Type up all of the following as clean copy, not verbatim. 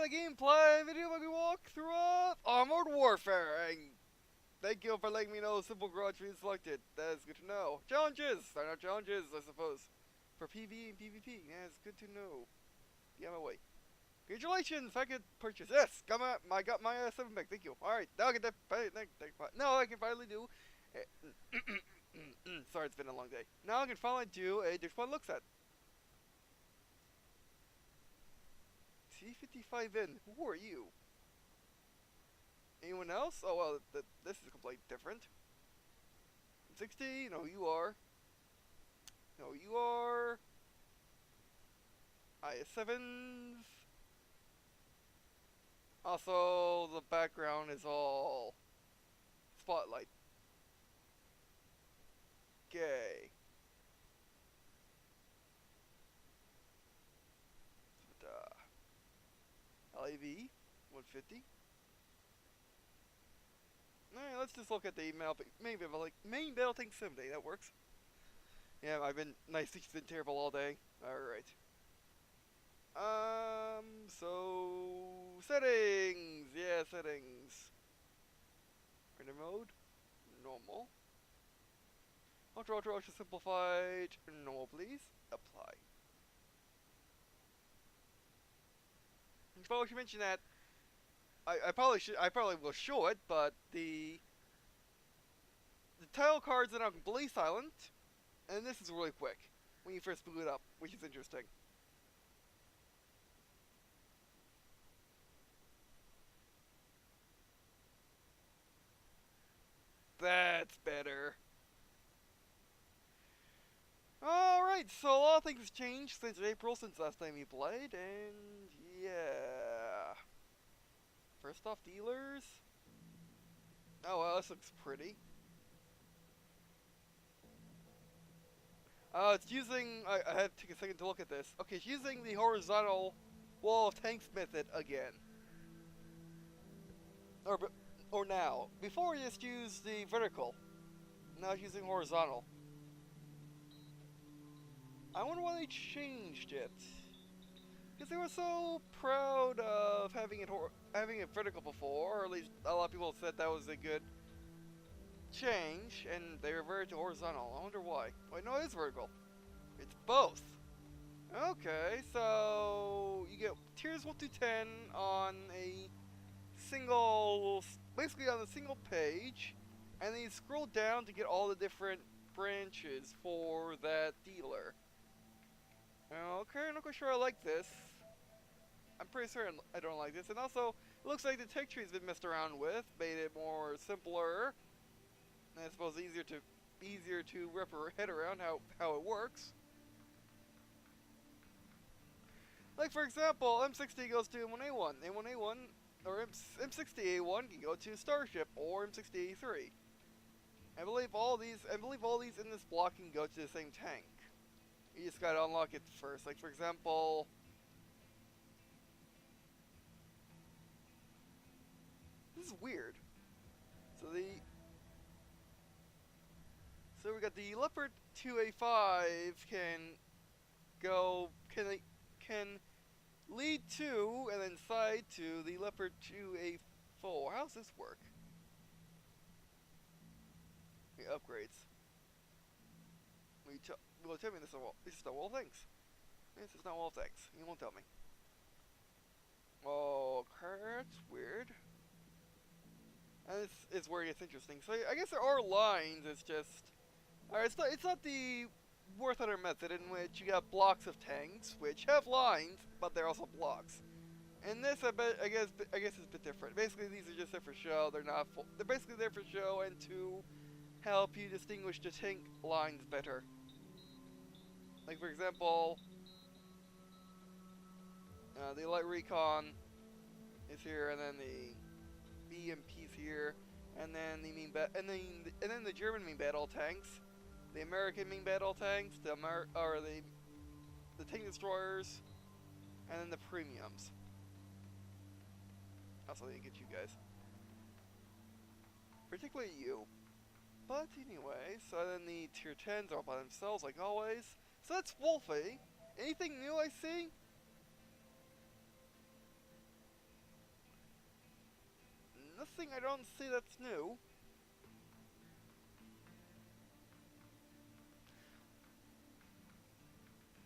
a gameplay video maybe walkthrough of Armored Warfare, and thank you for letting me know simple garage being selected. That is good to know. Challenges! Sign up challenges, I suppose. For PvE and PvP. Yeah, it's good to know. Get my way. Congratulations! I could purchase this! I got my 7 pack, thank you. Alright, now I get that. Now I can finally do. Sorry, it's been a long day. Now I can finally do a Dish 1 look set. T55N, who are you? Anyone else? Oh well, this is completely different. M60, no you are. No you are. IS7s. Also, the background is all spotlight. Okay. LAV-150. Alright, let's just look at the main battle tank 70. That works. Yeah, I've been it's been terrible all day. Alright. So settings. Yeah, settings. Render mode, normal. Ultra simplified, normal please. Apply. I probably should mention that I probably will show it, but the title cards are now completely silent, and this is really quick when you first boot it up, which is interesting. That's better. Alright, so a lot of things have changed since April, since last time we played, and yeah. First off, dealers. Oh well, this looks pretty. It's using, I have to take a second to look at this. Okay, it's using the horizontal wall of tanks method again. Or now. Before we just used the vertical. Now it's using horizontal. I wonder why they changed it. Because they were so proud of having it vertical before, or at least a lot of people said that was a good change, and they reverted to horizontal. I wonder why. Wait, no, it is vertical. It's both. Okay, so you get tiers 1 to 10 on a single, basically on a single page, and then you scroll down to get all the different branches for that dealer. Okay, I'm not quite sure I like this. I'm pretty certain I don't like this, and also it looks like the texture has been messed around with, made it more simpler, and I suppose easier to wrap your head around how it works. Like for example, M60 goes to M1A1, M1A1 or M60A1 can go to Starship or M60A3. I believe all these in this block can go to the same tank. You just gotta unlock it first. Like for example, this is weird. So we got the Leopard 2A5 can lead to and then side to the Leopard 2A4. How does this work? The upgrades. Will tell me this is not all things. This is not all things. You won't tell me. Oh, that's weird. And this is where it gets interesting. So I guess there are lines. It's just, alright. It's not the War Thunder method in which you got blocks of tanks which have lines, but they're also blocks. And this, I guess is a bit different. Basically, these are just there for show. They're not full. They're basically there for show and to help you distinguish the tank lines better. Like for example, the light recon is here, and then the BMP's here, and then the German main battle tanks, the American main battle tanks, the tank destroyers, and then the premiums. Also, I didn't get you guys, particularly you. But anyway, so then the tier 10s are by themselves like always. So that's Wolfie. Anything new I see? thing I don't see that's new.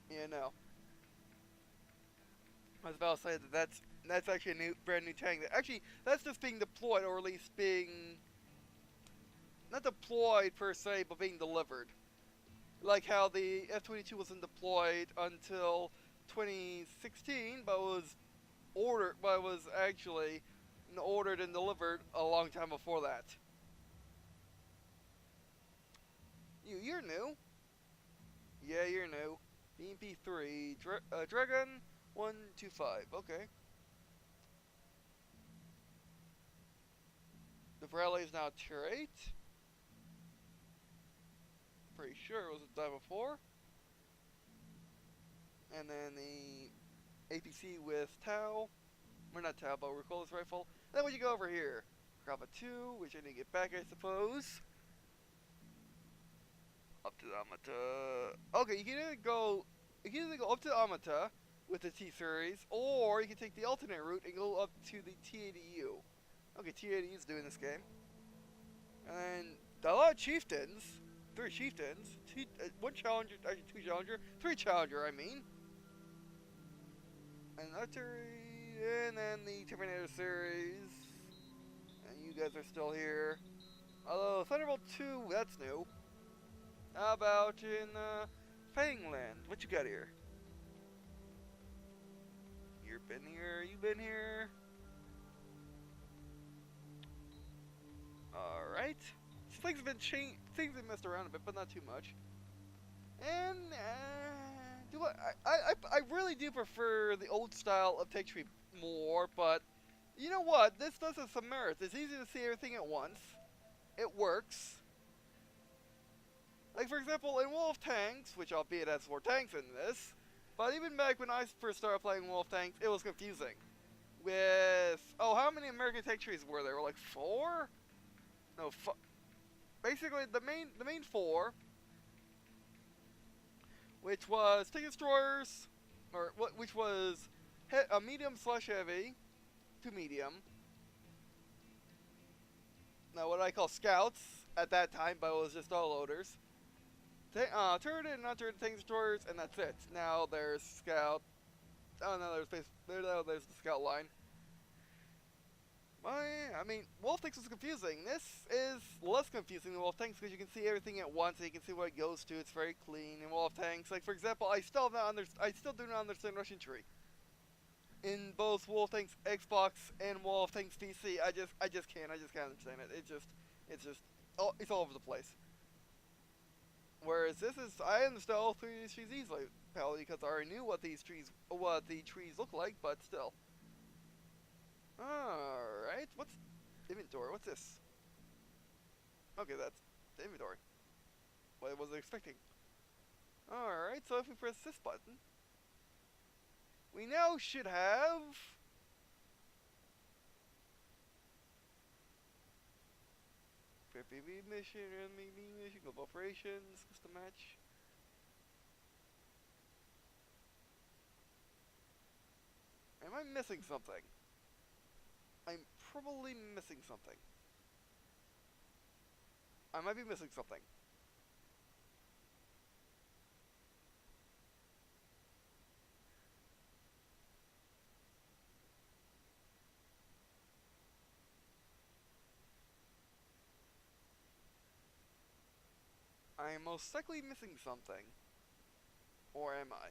Yeah, no. I was about to say that that's actually a brand new tank. Actually, that's just being deployed, or at least being not deployed per se, but being delivered. Like how the F-22 wasn't deployed until 2016, but was actually ordered and delivered a long time before that. You're new. Yeah, you're new. BMP3 Dragon 125. Okay. The Rally is now tier 8. Pretty sure it was the time before. And then the APC with Tau. Or not Tau, but recoilless rifle. Then when you go over here, grab a 2, which I need to get back, I suppose. Up to the Amata. Okay, you can either go up to the Amata with the T-Series, or you can take the alternate route and go up to the T-80U. Okay, T-80U is doing this game. And then a lot of chieftains. 3 chieftains. 1 challenger, actually 2 challenger. 3 challenger, I mean. And artillery, and then the Terminator series. And you guys are still here. Although, Thunderbolt 2, that's new. How about in Fangland? What you got here? You've been here. Alright. Things have been changed. Things have messed around a bit, but not too much. And I really do prefer the old style of tech tree more, but you know what? This does have some merits. It's easy to see everything at once. It works. Like for example, in Wolf Tanks, which albeit has 4 tanks in this, but even back when I first started playing Wolf Tanks, it was confusing. With how many American tech trees were there? Were like 4? No, basically the main 4, which was tank destroyers, which was a medium / heavy to medium. Now what I call scouts at that time, but it was just all loaders. Turreted and non-turreted tank destroyers, and that's it. Now there's scout. Oh no, there's the scout line. I mean, Wolf Tanks was confusing. This is less confusing than Wolf Tanks because you can see everything at once and you can see what it goes to. It's very clean in Wolf Tanks. Like for example, I still do not understand Russian tree. In both Wolf Tanks Xbox and Wolf Tanks PC, I just can't understand it. It's all over the place. Whereas this is, I understand all 3 of these trees easily, probably because I already knew what the trees look like, but still. Alright, what's inventory? What's this? Okay, that's the inventory. What was I expecting? Alright, so if we press this button, we now should have PvP mission, enemy mission, global operations, custom match. Am I missing something? I'm probably missing something. I might be missing something. I am most likely missing something. Or am I?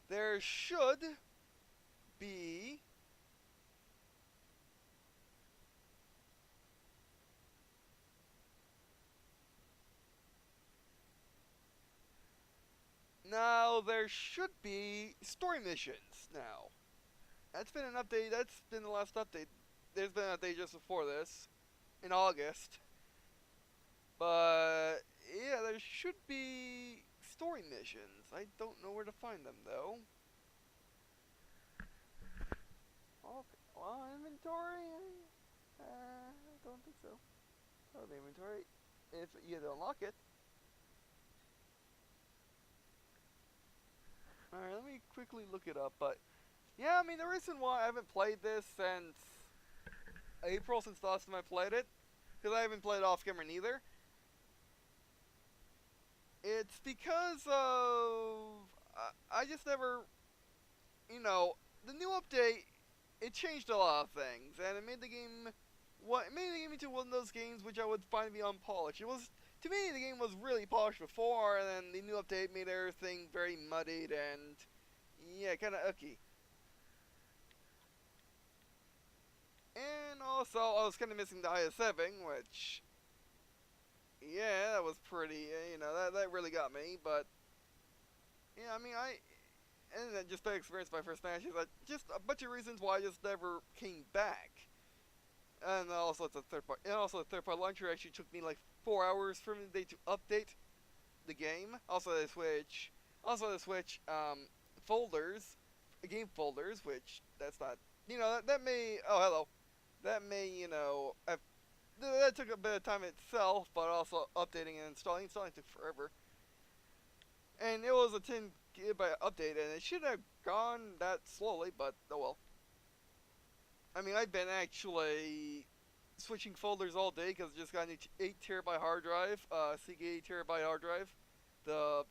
There should be now there should be story missions now. That's been an update. That's been the last update. There's been an update just before this in August. But yeah, there should be story missions. I don't know where to find them though. Okay, well, inventory. I don't think so. Oh, the inventory. If you had to unlock it. Alright, let me quickly look it up. But yeah, I mean, the reason why I haven't played this since April since the last time I played it, because I haven't played off camera neither. It's because of I just never, the new update. It changed a lot of things, and it made the game. It made the game into one of those games which I would find to be unpolished. It was, to me, the game was really polished before, and then the new update made everything very muddied and, yeah, kind of icky. And also, I was kind of missing the IS-7, which, yeah, that was pretty, that really got me, but, yeah, I mean, and then just to experience my first matches, just a bunch of reasons why I just never came back. And also, it's a third part. And also, the third part launcher actually took me like 4 hours from the day to update the game. Also, they switch. Folders, game folders, which that's not. That may. Oh, hello. That may. That took a bit of time itself, but also updating and installing. Installing took forever. And it was a 10 gigabyte update, and it should have gone that slowly, but oh well. I mean, I've been actually switching folders all day because I just got an 8 terabyte hard drive, Seagate 8 terabyte hard drive, the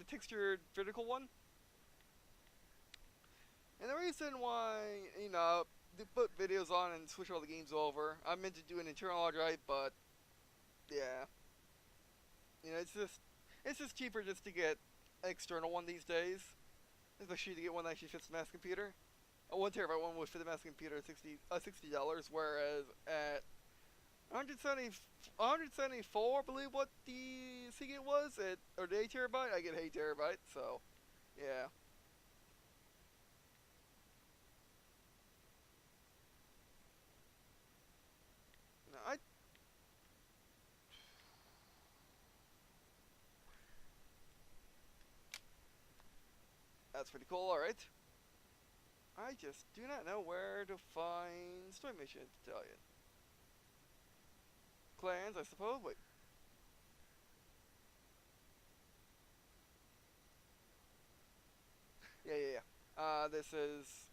textured vertical one. And the reason why, they put videos on and switch all the games over, I meant to do an internal hard drive, but yeah, it's just cheaper just to get an external one these days, especially to get one that actually fits the mass computer. A 1 terabyte one would fit the mass computer at $60, whereas at 174, I believe what the Seagate was, or the 8 terabyte, I get 8 terabyte, so, yeah. No, that's pretty cool, alright. I just do not know where to find story mission to tell you. Clans, I suppose. Wait. Yeah. This is,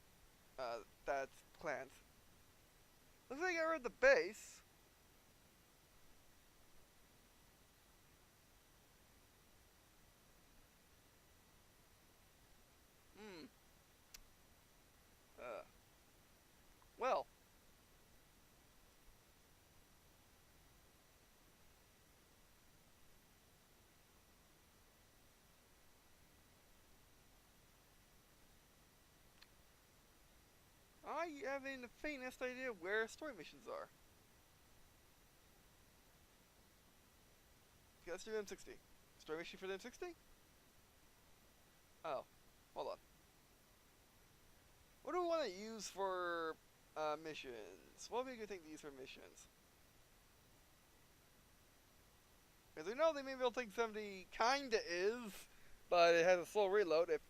that's clans. Looks like I read the base. Hmm. Well. I haven't the faintest idea where story missions are. Okay, let's do M60. Story mission for the M60? Oh, hold on. What do we want to use for missions? What would be a good thing to use for missions? Because we know the MBT-70 kinda is, but it has a slow reload. Does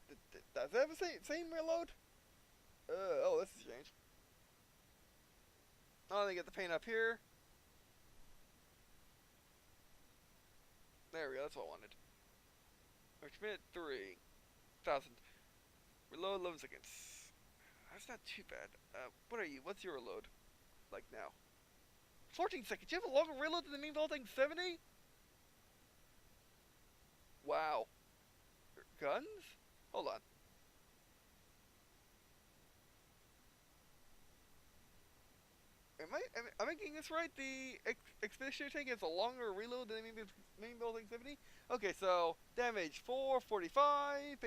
it have the same reload? Oh, this has changed. Oh, they get the paint up here. There we go, that's what I wanted. Which minute 3,000. Reload 11 seconds. That's not too bad. What are you? What's your reload like now? 14 seconds. You have a longer reload than the MBT-70? Wow. Guns? Hold on. Am I getting this right? The expeditionary tank has a longer reload than the MBT-70? Okay, so damage 445,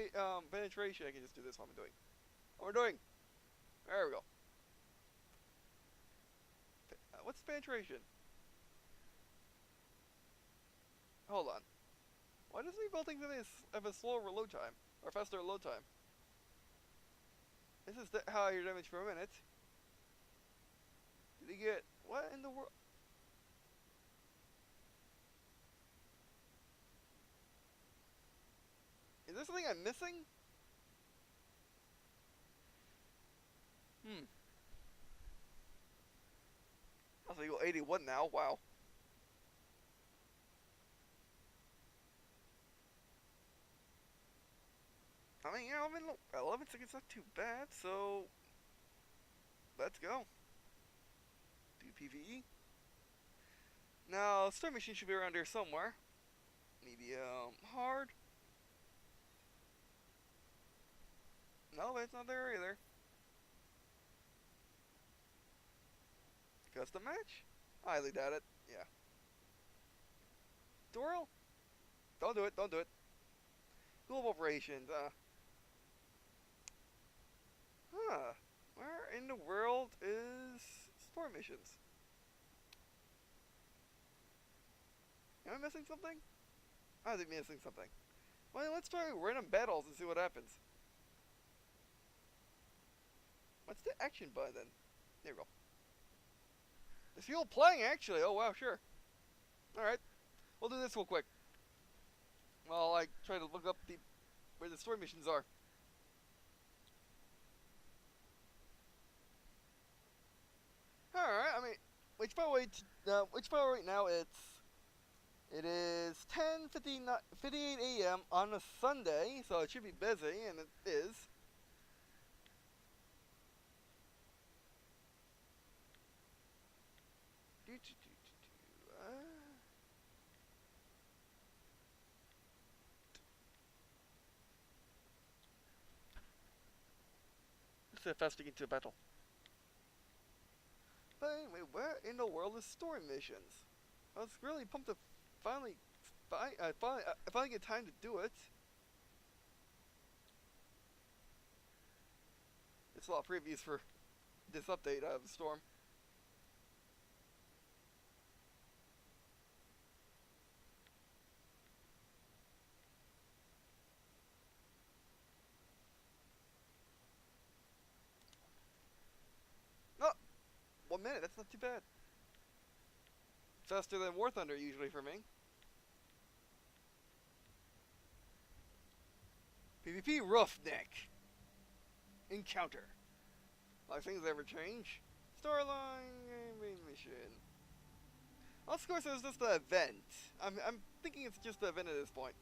penetration. I can just do this while I'm doing. What we're doing. There we go. What's penetration? Hold on. Why does MBT-70 have a slower reload time? Or faster load time? This is higher damage per minute. Did he get... What in the world? Is there something I'm missing? Also, you go 81 now. Wow. I mean, 11 seconds not too bad, so let's go. PvE. Now, Storm Machine should be around here somewhere. Medium, hard. No, it's not there either. Custom match? Highly doubt it. Yeah. Doral? Don't do it. Don't do it. Global operations. Where in the world is Storm Missions? Am I missing something? I think I'm missing something. Well, let's try random battles and see what happens. What's the action button? There we go. Is fuel playing actually? Oh wow, sure. Alright. We'll do this real quick. While I try to look up where the story missions are. Alright, I mean, which by the way right now it is 10:58 a.m. on a Sunday, so it should be busy, and it is. Let's see if fast to get to a battle. But anyway, where in the world is story missions? I was really pumped to finally get time to do it. It's a lot of previews for this update of Storm. Oh, 1 minute, that's not too bad. Faster than War Thunder usually for me. PvP Roughneck. Encounter. Like things ever change. Storyline, main mission. Of course, it was just an event. I'm thinking it's just an event at this point.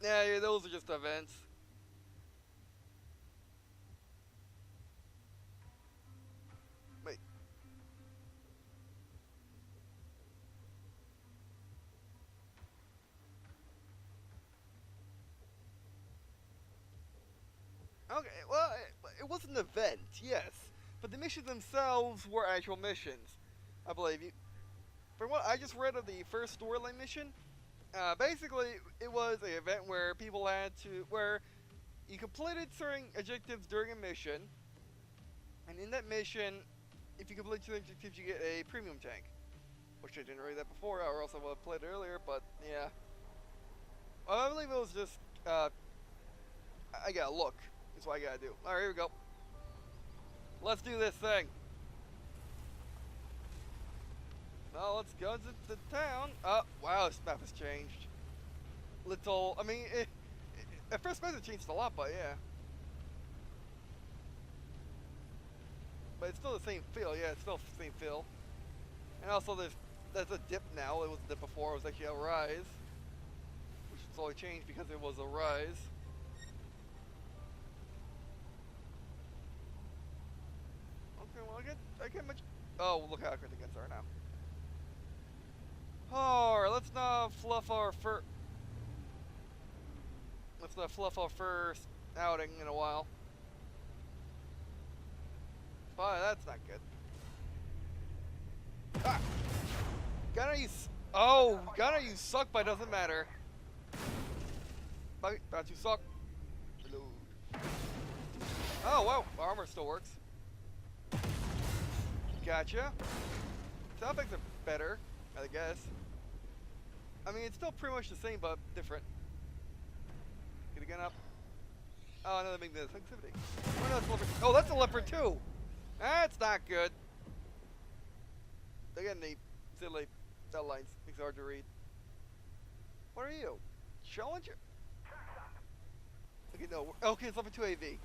Yeah, those are just events. Wait. Okay, well, it was an event, yes. But the missions themselves were actual missions. I believe you. From what I just read of the first storyline mission, basically, it was an event where people where you completed certain objectives during a mission, and in that mission, if you complete certain objectives, you get a premium tank. Which I didn't read that before, or else I would have played it earlier, but yeah. Well, I believe it was just, I gotta look. That's what I gotta do. Alright, here we go. Let's do this thing. Well, let's go to the town. Oh, wow, this map has changed. I mean, at first glance it changed a lot, but yeah. But it's still the same feel, yeah, it's still the same feel. And also there's a dip now, it wasn't a dip before, it was actually a rise. Which has only changed because it was a rise. Okay, well I get much. Oh, look how accurate the guns are now. Alright, let's not fluff our first outing in a while. But that's not good. Ah! Gunner, you suck, but it doesn't matter. But you suck. Hello. Oh, wow, armor still works. Gotcha. Sound effects are better, I guess. I mean, it's still pretty much the same, but different. Get a gun up. Oh, another magnetic sensitivity. Oh, no, it's Leopard. Oh, that's a Leopard too. That's not good. Again, the silly outlines makes it hard to read. What are you? Challenger? Okay, no. Okay, it's Leopard 2 AV.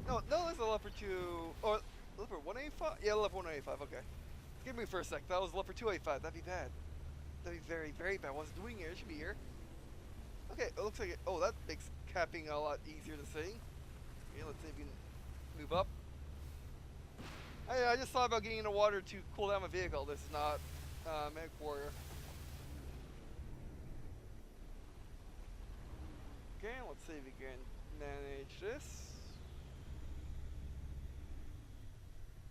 No, there's a Leopard 2. Or Leopard 185? Yeah, Leopard 185. Okay. Give me for a sec. That was Leopard 285. That'd be bad. That'd be very, very bad. What's it doing here? It should be here. Okay, it looks like it. Oh, that makes capping a lot easier to see. Okay, let's see if we can move up. Hey, I just thought about getting in the water to cool down my vehicle. This is not Medic Warrior. Okay, let's see if we can manage this.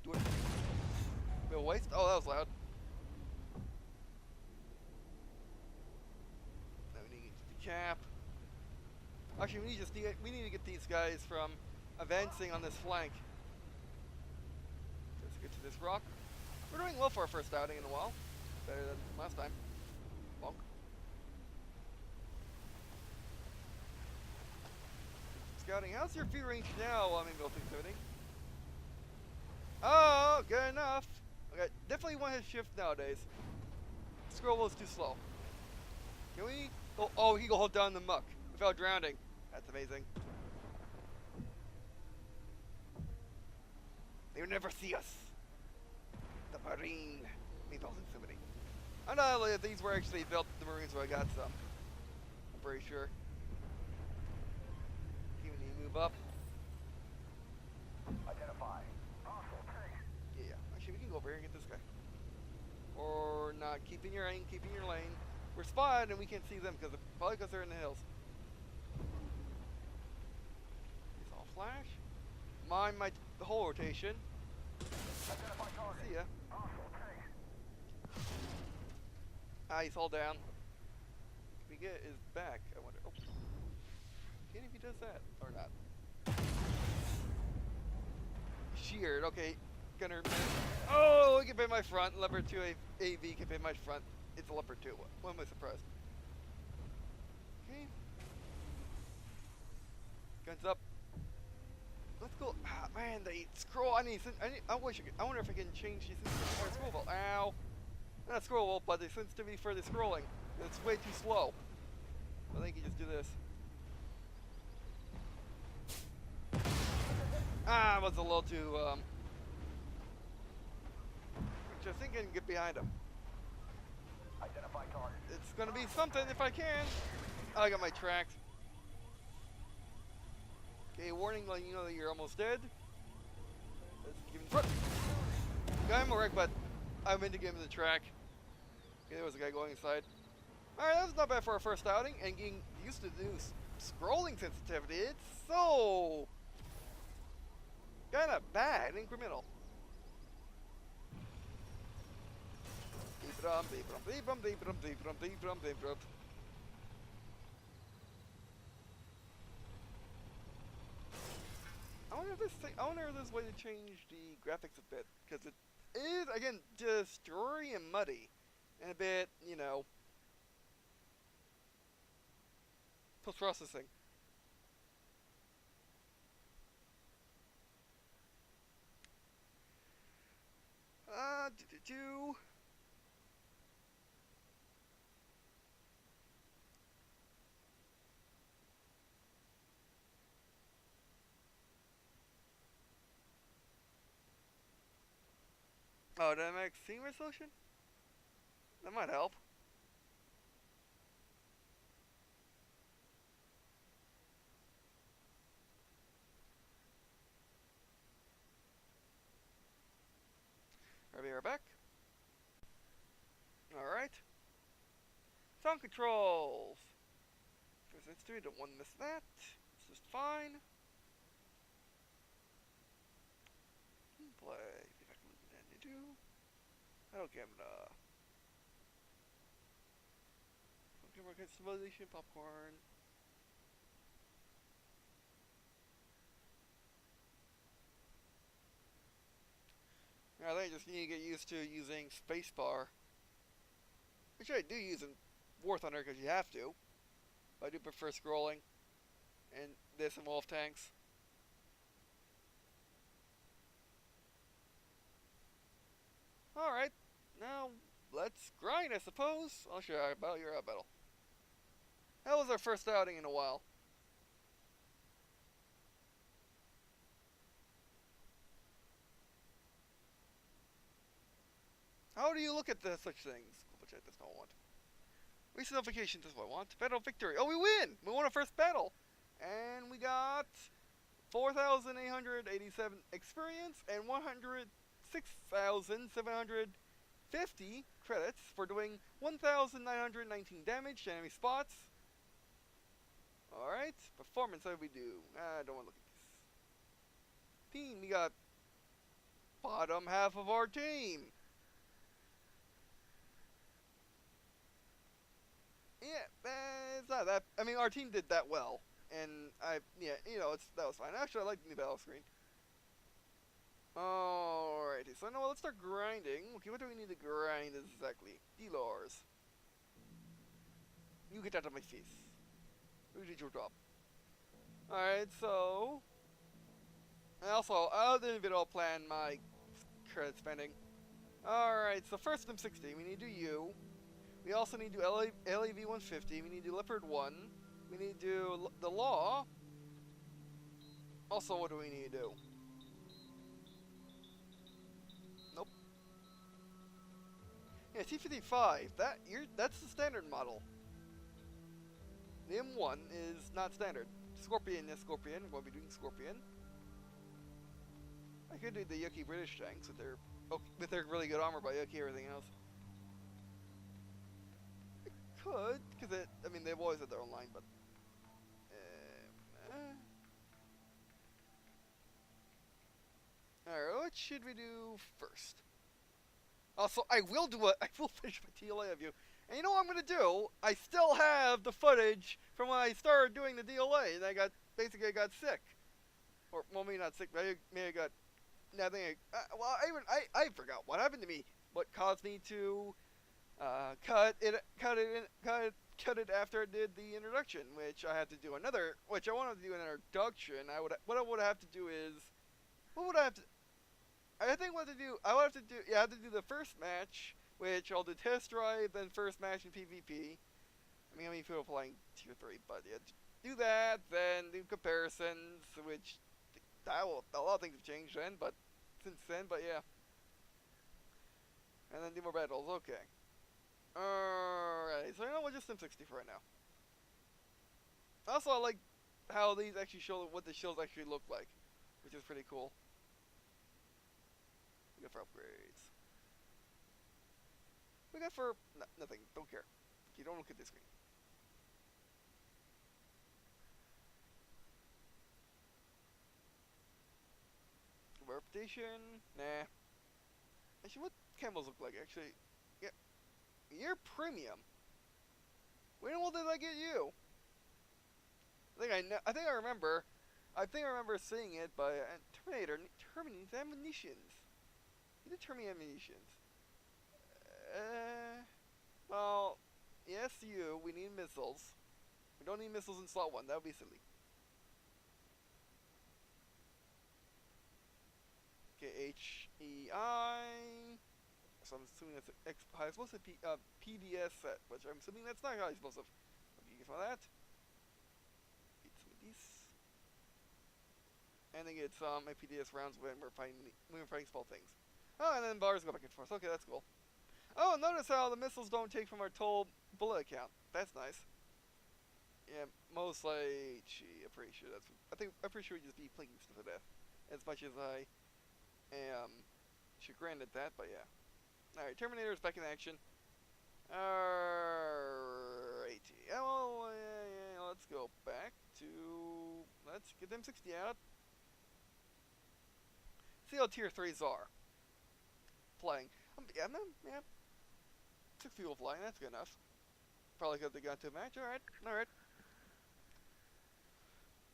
Do it. Bit of waste. Oh, that was loud. Now we need to get the cap. Actually, we need to get these guys from advancing on this flank. Let's get to this rock. We're doing well for our first outing in a while. Better than last time. Bonk. Scouting, how's your view range now? I mean, MBT-70. Oh, good enough. Okay, definitely one hit shift nowadays. Scroll was too slow. Can we? Oh, he can hold down the muck without drowning. That's amazing. They would never see us. The Marine. MBT-70. Undoubtedly, if these were actually built, the Marines would have got some. I'm pretty sure. Even need to move up. Identify. Yeah, actually we can go over here and get this guy. Or not, keeping your aim, keeping your lane. We're spotted and we can't see them probably because they're in the hills. It's all flash. Mind the whole rotation. Identify target. See ya. Ah, he's all down. Can we get his back? I wonder. Oh. Can if he does that or not. Sheared. Okay. Gunner. Oh, he can pin my front. Leopard 2 AV can pin my front. It's a Leopard 2. What am I surprised? Okay. Guns up. Let's go. Ah, man, they scroll. I wonder if I can change the scroll ball. Ow. Not scroll ball, but the sensitivity for the scrolling. It's way too slow. I think you just do this. Ah, I was a little too, which I think I can get behind him. Identify target. It's gonna be something if I can. Oh, I got my tracks. Okay, warning, letting you know that you're almost dead. Let's give him front. Got him a wreck, but I meant to give him the track. Okay, there was a guy going inside. Alright, that was not bad for our first outing, and getting used to do scrolling sensitivity. It's so kinda bad, incremental. Beep dum, beep dum, beep dum, beep dum, beep dum, beep dum, beep dum. I wonder if there's a way to change the graphics a bit, because it is again just blurry and muddy, and a bit, you know, post-processing. Oh, dynamic scene resolution? That might help. I'll be right back. Alright. Sound controls. First instrument, don't want to miss that. It's just fine. Play. If I can move it and do. Okay, I'm gonna. Camera customization, popcorn. I think I just need to get used to using spacebar, which I do use in War Thunder because you have to. But I do prefer scrolling, and this and Wolf Tanks. Alright, now let's grind, I suppose. I'll show you how about your battle. That was our first outing in a while. How do you look at such things? Which I does not want. Recent notifications is what I want. Battle victory. Oh, we win! We won our first battle! And we got 4,887 experience and 106,750 credits for doing 1,919 damage to enemy spots. Alright, performance, how do we do? I don't want to look at this. Team, we got bottom half of our team. Yeah, it's not that. I mean, our team did that well, and that was fine. Actually, I like the new battle screen. Alrighty, so now let's start grinding. Okay, what do we need to grind exactly? Dealers. You get out of my face. You did your job. Alright, so. And also, I didn't even all plan my credit spending. Alright, so first M60, we need to do you. We also need to do LAV-150. We need to do Leopard 1. We need to do the Law. Also, what do we need to do? Nope. Yeah, T55. That's the standard model. The M1 is not standard. Scorpion is Scorpion. We'll be doing Scorpion. I could do the yucky British tanks with their really good armor by yucky everything else. Could, because I mean, they've always had their own line, but alright, what should we do first? Also, I will finish my TLA of you. And you know what I'm gonna do? I still have the footage from when I started doing the DLA, and I got sick. Or, well, maybe not sick, but maybe I got nothing. I forgot what happened to me. What caused me to cut it after I did the introduction, which I had to do which I wanted to do an introduction. What I would have to do is, what would I have to? I think what to do. I have to do the first match, which I'll do test drive, then first match in PvP. I mean, people playing tier 3, but yeah, do that, then do comparisons, which a lot of things have changed since then, but yeah. And then do more battles. Okay. Alright, so you know what, just M60 for right now. Also, I like how these actually show what the shields actually look like, which is pretty cool. We got for upgrades. We got for nothing. Don't care. You don't look at this screen. Reputation? Nah. Actually, what camos look like? Actually, yeah. You're premium. When did I get you? I think I remember seeing it by Terminator. Terminating ammunitions. You did terminate ammunitions. Well, yes, we need missiles. We don't need missiles in slot 1. That would be silly. Okay, HEI. So I'm assuming that's high explosive PDS set, which I'm assuming that's not high explosive. Okay, you get some of that. Get some of these. And then get some PDS rounds when we're fighting small things. Oh, and then bars go back and forth. Okay, that's cool. Oh, notice how the missiles don't take from our total bullet count. That's nice. Yeah, mostly. I'm pretty sure I'm pretty sure we just be plinking stuff to death. As much as I am chagrined at that, but yeah. Alright, Terminator's back in action. Alrighty. Oh, yeah, let's go back to. Let's get them 60 out. See how tier 3s are. Playing. Yeah. 6 people flying, that's good enough. Probably because they got to a match. Alright.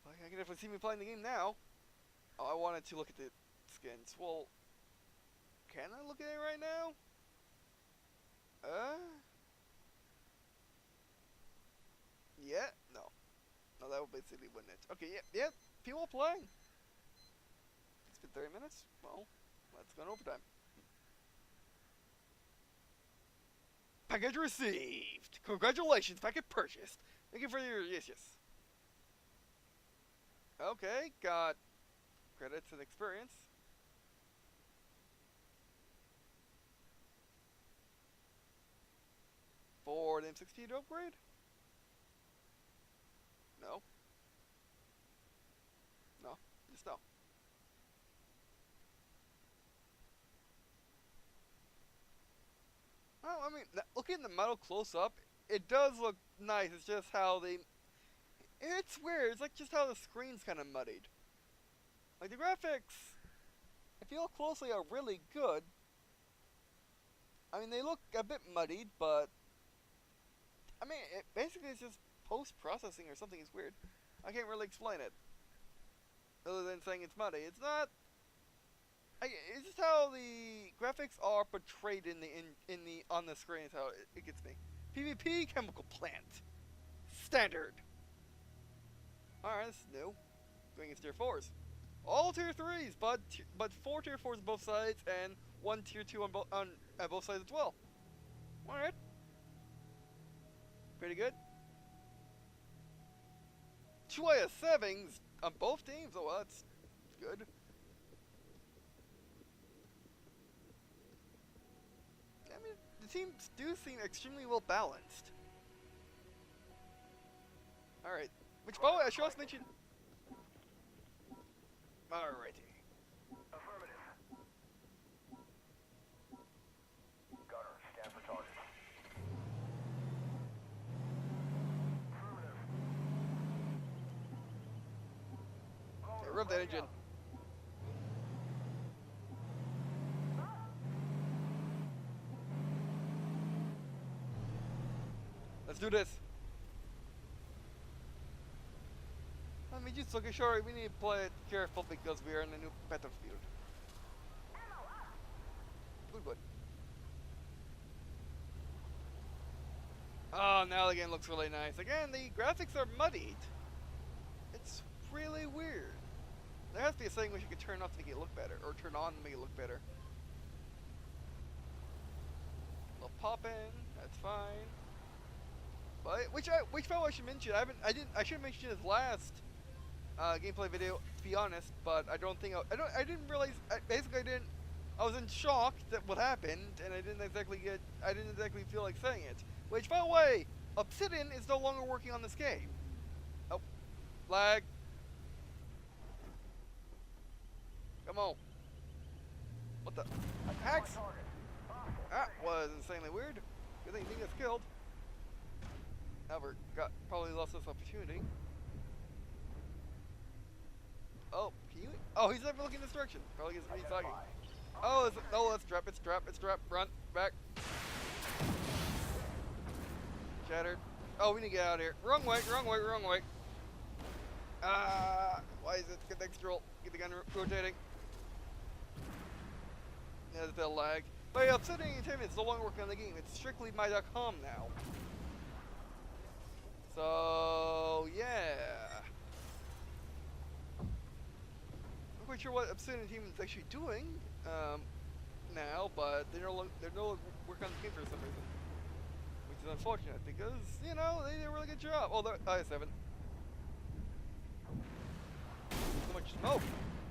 Well, I can definitely see me playing the game now. Oh, I wanted to look at the skins. Well, can I look at it right now? Yeah? No, that would basically win it. Okay, yeah, people playing. It's been 30 minutes. Well, let's go in overtime. Package received. Congratulations, package purchased. Thank you for your yes. Okay, got credits and experience. the M60 to upgrade? No. No. Just no. Well, I mean, looking at the model close up, it does look nice. It's just how they... It's weird. It's like just how the screen's kind of muddied. Like, the graphics, if you look closely, are really good. I mean, they look a bit muddied, but... I mean, basically it's just post-processing or something. It's weird. I can't really explain it. Other than saying it's muddy. It's not... it's just how the graphics are portrayed on the screen is how it gets me. PvP chemical plant. Standard. Alright, this is new. Doing its tier 4s. All tier 3s, but 4 tier 4s on both sides and 1 tier 2 on both sides as well. Alright. Pretty good. 2 IS7s on both teams. Oh, well, that's good. I mean, the teams do seem extremely well balanced. Alright. Which, by the way, I should also mention... Alrighty. Affirmative. Gunner, stand for target. Affirmative. Okay, rev that engine. Let's do this. I mean, just looking sure we need to play it careful because we are in a new battlefield. Good. Oh, now the game looks really nice. Again, the graphics are muddied. It's really weird. There has to be a setting which you can turn off to make it look better, or turn on to make it look better. A little pop in, that's fine. But which fellow I should mention? I should have mentioned his last gameplay video, to be honest. But I don't think I didn't realize. I was in shock that what happened, and I didn't exactly feel like saying it. Which, by the way, Obsidian is no longer working on this game. Oh, lag. Come on. What the heck? That was insanely weird. Good thing he gets killed. However, probably lost this opportunity. Oh, can you? Oh, he's never looking this direction. Probably gets re-sagging. Oh, let's drop. It's drop. Run back. Shattered. Oh, we need to get out of here. Wrong way. Why is it? Get the next roll. Get the gun rotating. Yeah, there's a bit of lag. But yeah, Obsidian Entertainment is no longer working on the game. It's strictly my.com now. So, yeah. I'm quite sure what Obsidian Entertainment is actually doing now, but they're no longer working on the game for some reason. Which is unfortunate because, you know, they did a really good job. Oh, the IS7. So much smoke.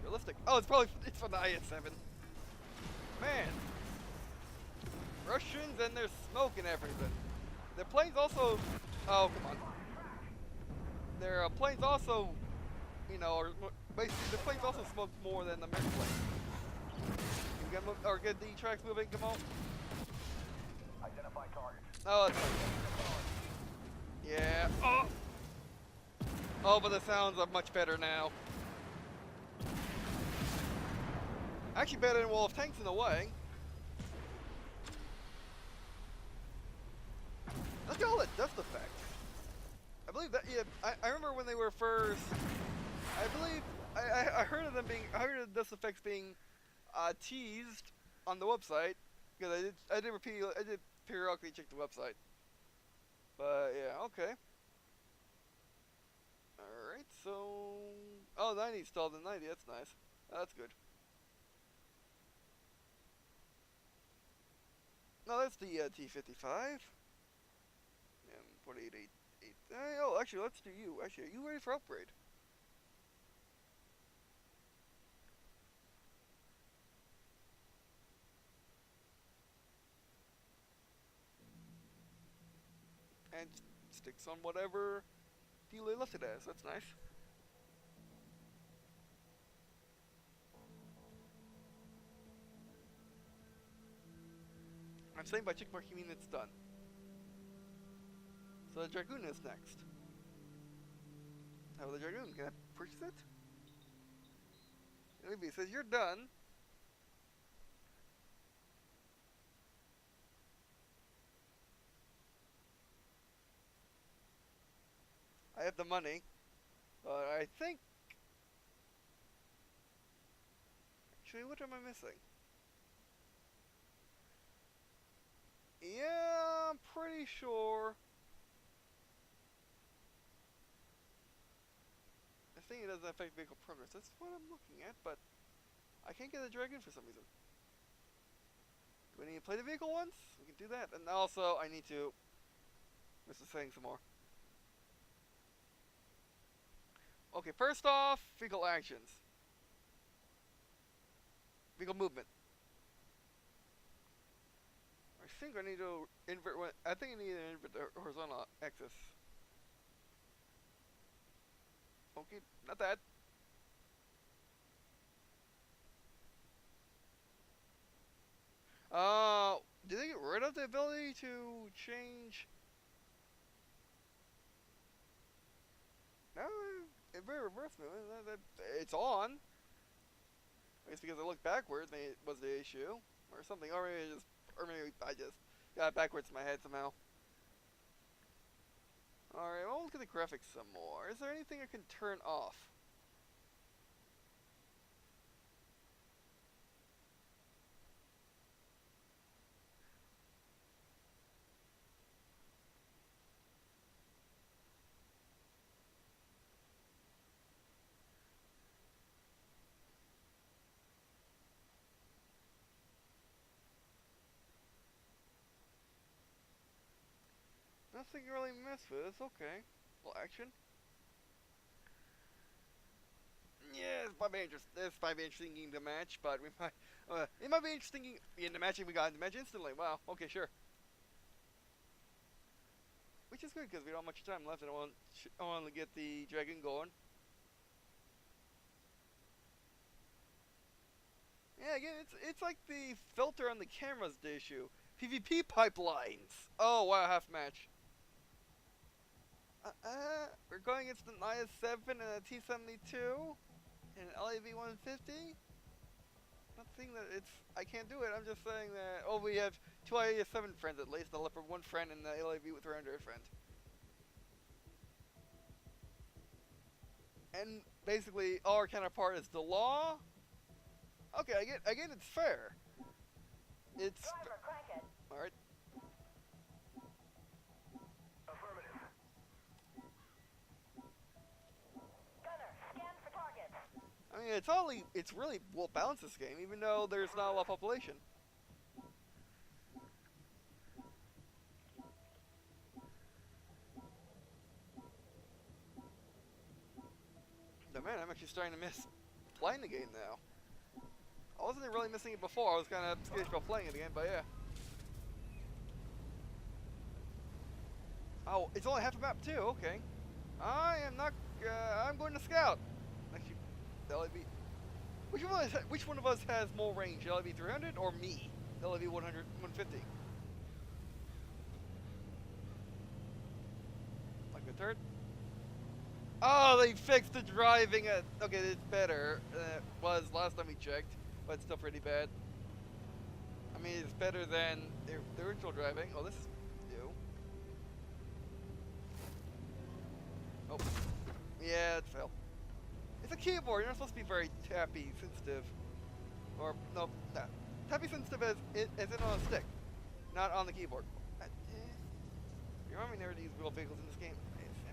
Realistic. Oh, it's from the IS7. Man. Russians and their smoke and everything. Their planes also... Oh, come on. Their planes also, you know, basically the planes also smoke more than the American planes. Or get the tracks moving, come on. Identify target. Oh, that's fine. Yeah. Oh! Oh, but the sounds are much better now. Actually better than Wall of Tanks in a way. Look at all that dust effect. I believe that, yeah, I remember when they were first, I heard of them being, I heard of dust effects being teased on the website, because I did periodically check the website. But yeah, okay. Alright, so, oh, 90 installed in 90, that's nice. That's good. No, that's the T55. M4888. Oh, actually, let's do you. Actually, are you ready for upgrade? and sticks on whatever delay left it as. That's nice. I'm saying by check mark you mean it's done. So the Dragoon is next. How about the Dragoon? Can I purchase it? Maybe it says you're done. I have the money, but I think... Actually, what am I missing? Yeah, I'm pretty sure. I think it doesn't affect vehicle progress. That's what I'm looking at, but I can't get a Dragon for some reason. Do we need to play the vehicle once? We can do that. And also, I need to miss the setting some more. Okay, first off, vehicle actions. Vehicle movement. I think I need to invert. I think I need to invert the horizontal axis. Okay, not that. Did they get rid of the ability to change? No, it very reverse movement. It's on. I guess because I looked backwards, maybe it was the issue or something. Or maybe I just got it backwards in my head somehow. Alright, well, look at the graphics some more. Is there anything I can turn off? Nothing really mess with. It's okay. Well, action. Yeah, it might be interesting. This might be interesting in the match, but we might. It might be interesting in the match if we got in the match instantly. Wow. Okay, sure. Which is good because we don't have much time left, and I want to get the Dragon going. Yeah, again, it's like the filter on the camera's the issue. PvP pipelines. Oh wow, half match. We're going against an IS-7 and a T-72 and an LAV-150. Not saying that I can't do it. I'm just saying that. Oh, we have 2 IS-7 friends at least. The Leopard 1 friend and the LAV-300 friend. And basically, our counterpart is the law. Okay, again, it's fair. It's. Driver, crank it. All right. Affirmative. Gunner, scan for targets. I mean, it's really well balanced this game, even though there's not a lot of population. But man, I'm actually starting to miss playing the game now. I wasn't really missing it before. I was kind of skittish about playing it again, but yeah. Oh, it's only half a map too. Okay. I am not. I'm going to scout. Actually, the LAV. Which one of us has more range, the LAV-300 or me, the LAV-150? Like the third? Oh, they fixed the driving. Okay, it's better than it was last time we checked, but it's still pretty bad. I mean, it's better than the original driving. Oh, this is new. Oh, yeah, it fell. It's a keyboard. You're not supposed to be very tappy sensitive, or no, tappy sensitive as in on a stick, not on the keyboard. You remind me never to use real vehicles in this game.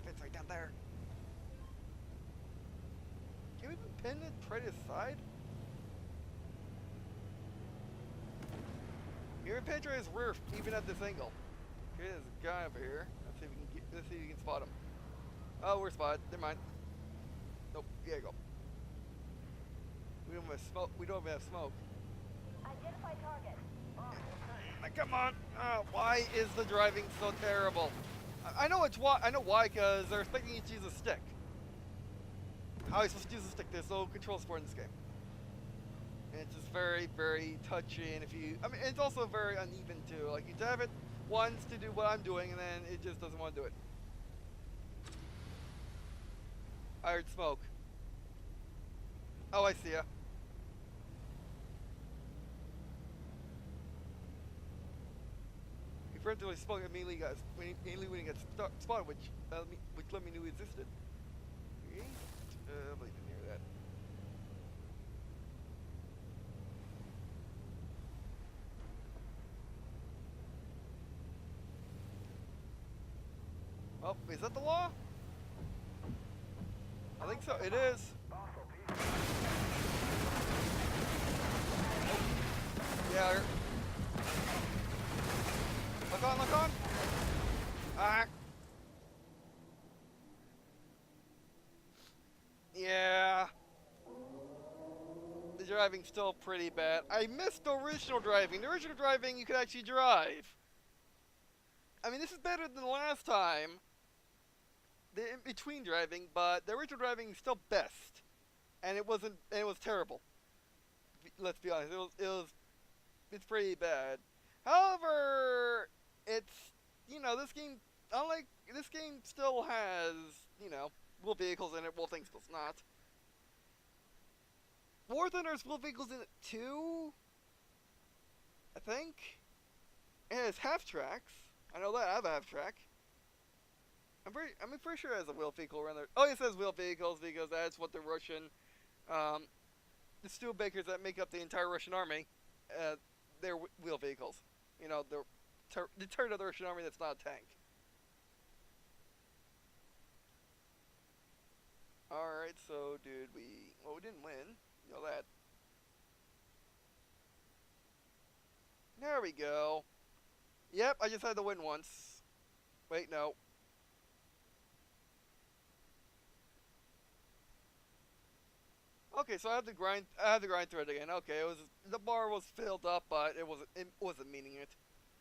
It's right down there. Can we penetrate his side? Can we penetrate his rear even at this angle? Okay, there's a guy over here. Let's see if we can spot him. Oh, we're spotted. Never mind. Nope. Yeah, you go. We don't have smoke. We don't have smoke. Identify target. Come on. Why is the driving so terrible? I know it's why. I know why, because they're expecting you to use a stick. How are you supposed to use a stick? There's no control support in this game. And it's just very, very touchy, and if you... I mean, it's also very uneven, too. Like, you have it once to do what I'm doing, and then it just doesn't want to do it. I heard smoke. Oh, I see ya. He preemptively spoke immediately, guys. Immediately when he got spotted, which let me know he existed. Okay. I didn't hear that. Oh, is that the law? I think so. It is. Yeah. Look on, look on. Ah. Yeah. The driving's still pretty bad. I missed the original driving. The original driving, you could actually drive. I mean, this is better than the last time. The in-between driving, but the original driving is still best. And it wasn't, and it was terrible. Let's be honest, it's pretty bad. However, it's, you know, this game, unlike, this game still has, you know, wheel vehicles in it, well, things does not. War Thunder's wheel vehicles in it too, I think. And it has half tracks. I know that, I have a half track. I'm pretty sure it has a wheel vehicle around there. Oh, it says wheel vehicles because that's what the Russian, the Studebaker's that make up the entire Russian army, their wheel vehicles. You know, the turret of the Russian army that's not a tank. Alright, so dude, we didn't win. You know that. There we go. Yep, I just had to win once. Wait, no. Okay, so I have to grind through it again. Okay, the bar was filled up, but it wasn't meaning it.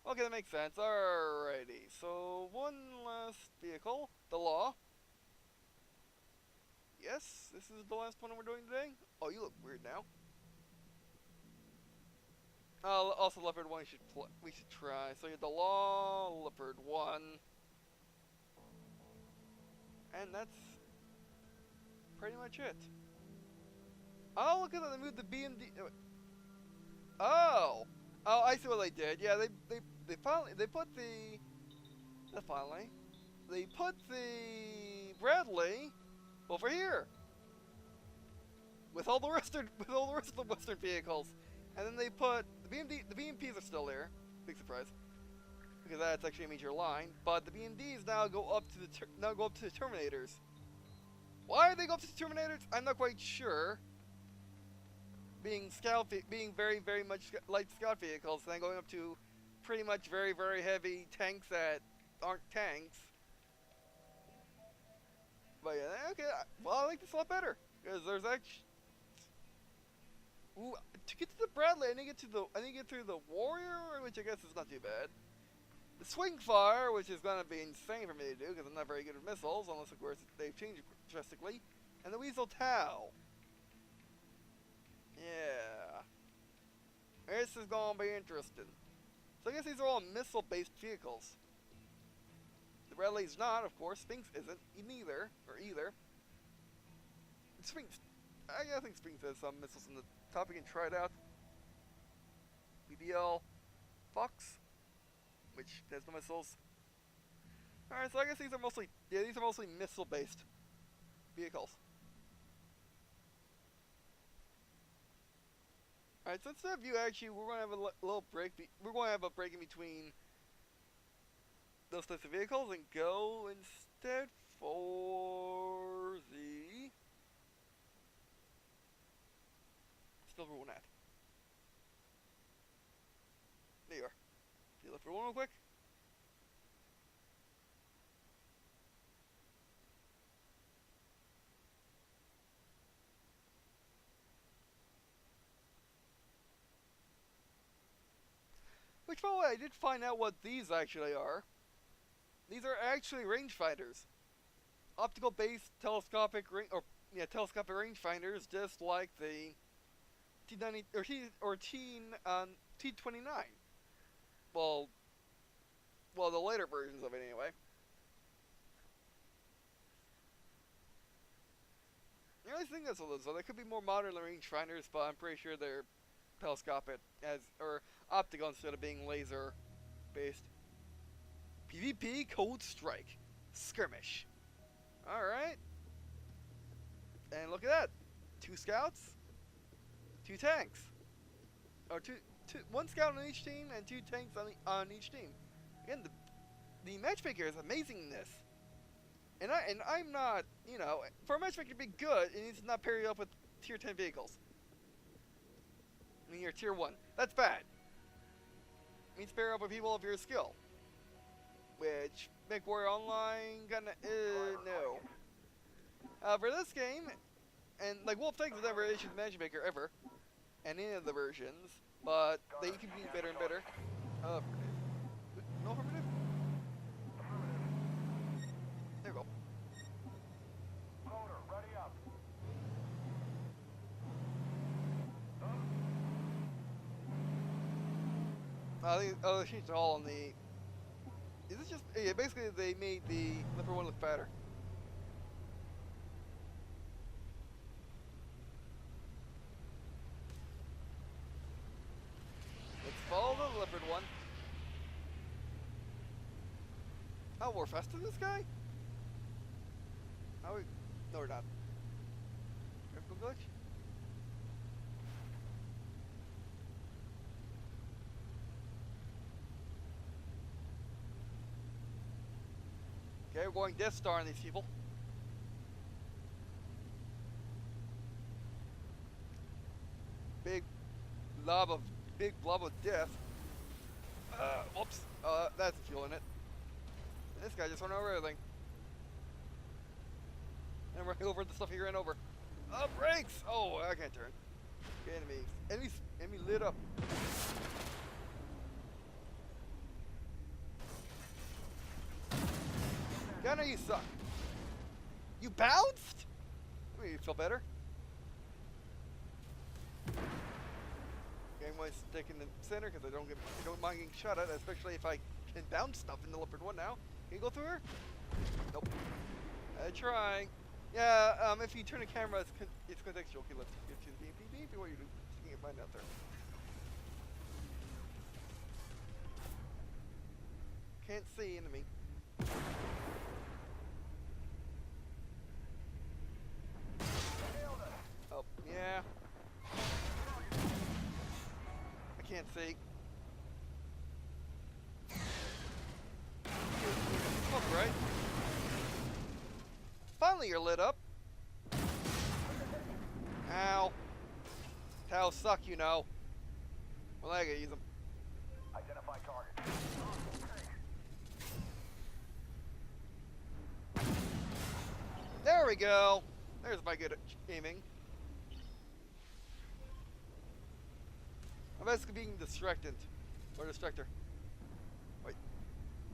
Okay, that makes sense. Alrighty, so one last vehicle, the Law. Yes, this is the last one we're doing today. Oh, you look weird now. Also Leopard 1 we should try. So you have the Law, Leopard 1. And that's pretty much it. Oh, look at that, they moved the BMD. Oh! Oh, I see what they did. Yeah, they put the Bradley over here. With all the rest of the Western vehicles. And then they put the BMPs are still there. Big surprise. Because that's actually a major line, but the BMDs now go up to the Terminators. Why they go up to the Terminators? I'm not quite sure. Being very, very much light scout vehicles, and then going up to pretty much very, very heavy tanks that aren't tanks. But yeah, okay. Well, I like this a lot better because there's actually. Ooh, to get to the Bradley, I need to get through the Warrior, which I guess is not too bad. The Swingfire, which is gonna be insane for me to do because I'm not very good at missiles, unless of course they've changed drastically. And the Weasel Tau. Yeah. This is gonna be interesting. So I guess these are all missile-based vehicles. The Bradley's not, of course. Sphinx isn't. Neither. Or either. Sphinx. I think Sphinx has some missiles in the top. We can try it out. BBL Fox, which has no missiles. Alright, so I guess these are mostly missile-based vehicles. Alright, so instead of you actually, we're going to have a little break. We're going to have a break in between those types of vehicles and go instead for the Silver one at. There you are. Do you look for one real quick? Which, by the way, I did find out what these actually are. These are actually rangefinders. Optical-based telescopic telescopic rangefinders, just like the T90 or T29. Well, the later versions of it anyway. The only thing is, so they could be more modern rangefinders, but I'm pretty sure they're telescopic or optical instead of being laser based. PvP Cold Strike Skirmish. Alright. And look at that. 2 scouts, 2 tanks. Or one scout on each team and 2 tanks on each team. Again, the matchmaker is amazing in this. And I'm not, for a matchmaker to be good, it needs to not pair you up with tier 10 vehicles. I mean, you're tier 1. That's bad. It means pair up with people of your skill. Which, MechWarrior Online, no. For this game, and like Wolf Tanks has never issued Matchmaker ever, and any of the versions, but they can be better and better. No affirmative? There we go. Loader, ready up. They changed it all on the... Is this just... Yeah, basically they made the Leopard 1 look fatter. Let's follow the Leopard 1. Oh, we're faster than this guy? How we... No, we're not. Graphical glitch? Okay, we're going Death Star on these people. Big blob of death. Whoops. That's fuel in it. This guy just went over everything. And we're over the stuff he ran over. Brakes! Oh, I can't turn. Okay, enemy lit up. Gunner, you suck. You bounced? I mean, you feel better? Okay, I'm going to stick in the center because I don't mind getting shot at, especially if I can bounce stuff in the Leopard 1 now. Can you go through her? Nope. Trying. Yeah, if you turn the camera, it's contextual. Okay, let's get to the beep. What are you doing? You can find out there. Can't see enemy. Oh, yeah. I can't see. Smoke, right? Finally, you're lit up. Ow. Cows suck, you know. Well, I gotta use them. Identify target. There we go. There's my good aiming. I'm basically being distracted. Or distractor. Wait.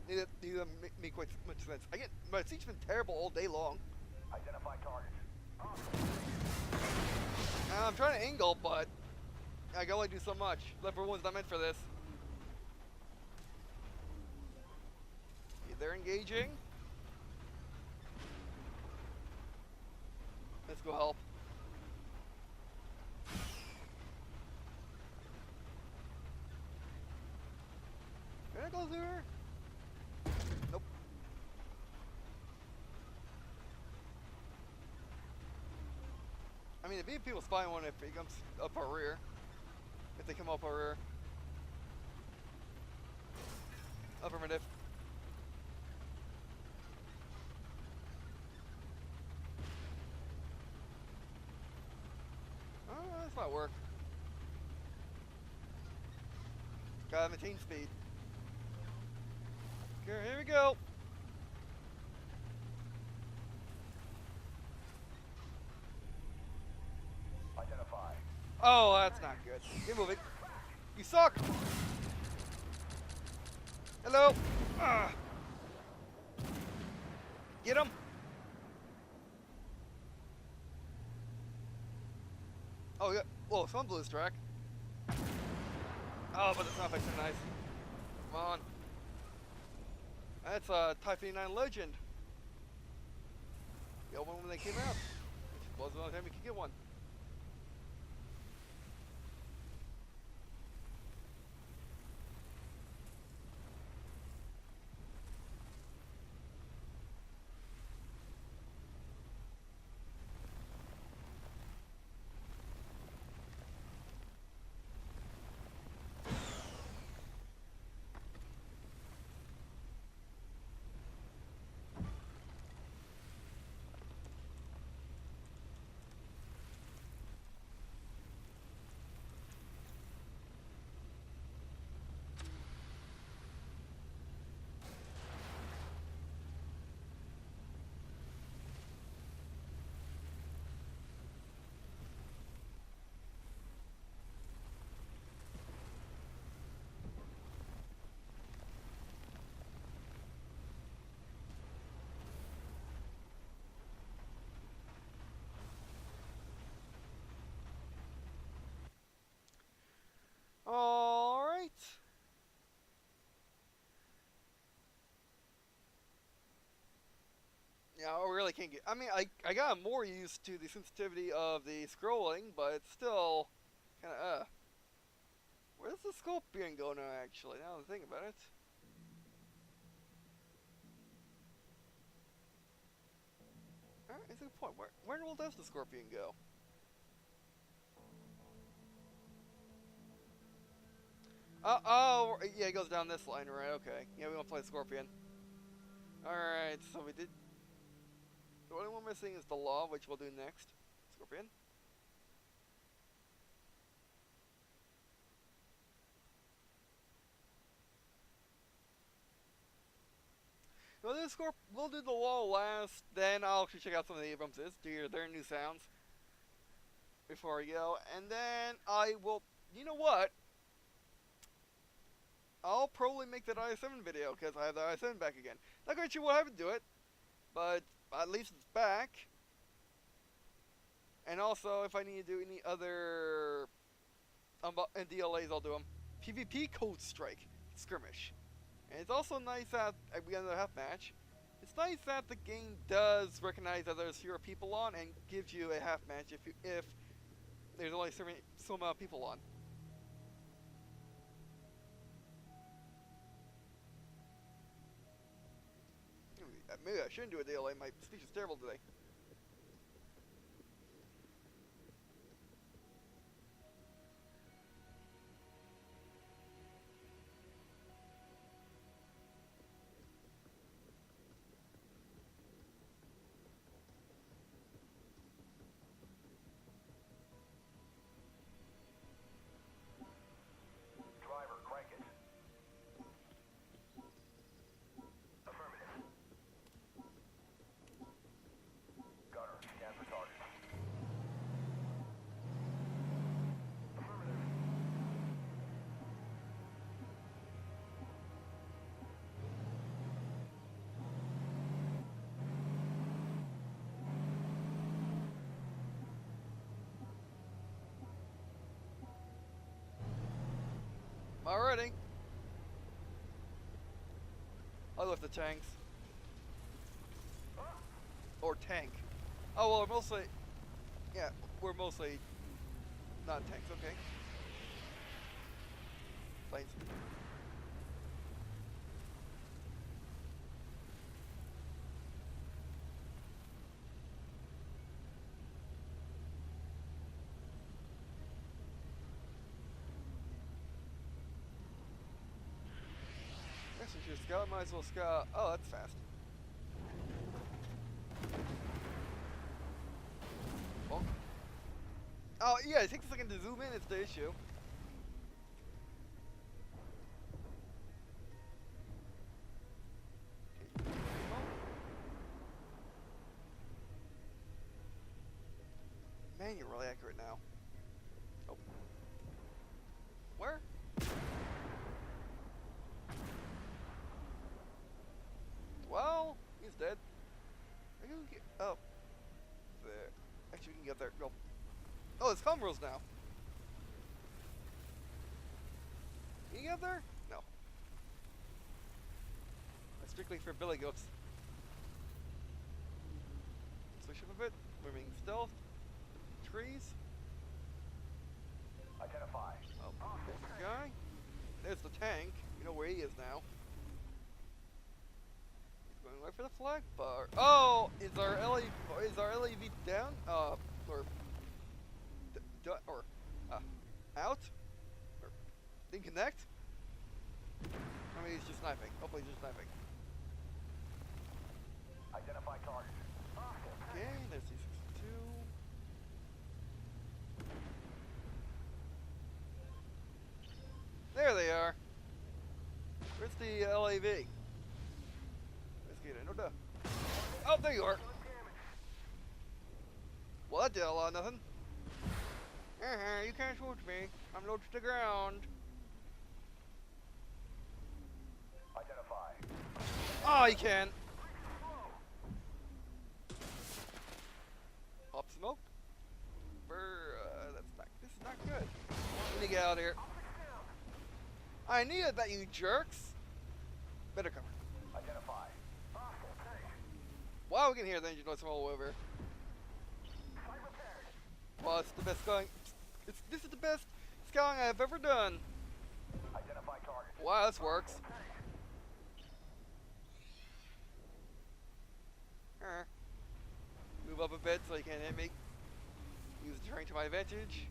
Neither make quite much sense. My sieg's been terrible all day long. Identify target. I'm trying to angle, but I can only do so much. Leopard 1's not meant for this. They're engaging. Let's go help. Can I go through her? Nope. I mean, the BP will spy one if he comes up our rear. If they come up our rear. Affirmative. Oh, this might work. Gotta maintain speed. Okay, here we go. Identify. Oh, that's not good. Get moving. You suck. Hello. Get him! Oh, yeah. Whoa, someone blew his track. Oh, but it's not fixing nice. Come on. That's a Type 89 Legend. The old one when they came out. It was the only time we could get one. Alright. Yeah, I really can't get. I mean, I got more used to the sensitivity of the scrolling, but it's still kind of Where's the Scorpion go now? Actually, now that I think about it. Alright, that's a good point. Where in the world does the Scorpion go? Oh, yeah, it goes down this line, right? Okay. Yeah, we want to play Scorpion. Alright, so we did. The only one missing is the Law, which we'll do next. Scorpion. We'll do the Law last, then I'll actually check out some of the Abrams, to hear their new sounds before we go, and then I will. You know what? I'll probably make that i7 video, because I have the i7 back again. Not quite sure what happened to it, but at least it's back. And also, if I need to do any other DLAs, I'll do them. PvP Code Strike Skirmish. And it's also nice that we end the half match. It's nice that the game does recognize that there's fewer people on and gives you a half match if there's only so amount of people on. Maybe I shouldn't do a DLA. My speech is terrible today. Driver, crank it. Affirmative. Gunner, scan for target. Affirmative. Alrighty. I'll lift the tanks. Or tank. Oh, well, we're mostly... Yeah, we're mostly not tanks, okay. Planes. Since you're scout, might as well scout. Oh, that's fast. Bonk. Oh, yeah, it takes a second to zoom in, it's the issue. Man, you're really accurate now. Oh. Where? Well, he's dead. get there. Go. Oh, it's home rules now. Can you get there? No. That's strictly for billy goats. Switch up a bit. Moving stealth. Trees. Identify. Oh, there's the guy. There's the tank. You know where he is now. He's going right for the flag bar. Oh, is our LAV down? Out? Or didn't connect? I mean, he's just sniping. Hopefully, he's just sniping. Identify target. Okay, there's C62. There they are. Where's the LAV? Let's get it. No duh. Oh, there you are. Well, that did a lot of nothing. You can't shoot me. I'm low to the ground. Identify. Oh, you can. Pop smoke. This is not good. Let me get out of here. I needed that, you jerks. Better cover. Identify. Wow, we can hear the engine noise from all over. Well, it's the best going. This is the best scouting I've ever done. Identify target. Wow, this works. Move up a bit so you can't hit me. Use the terrain to my advantage.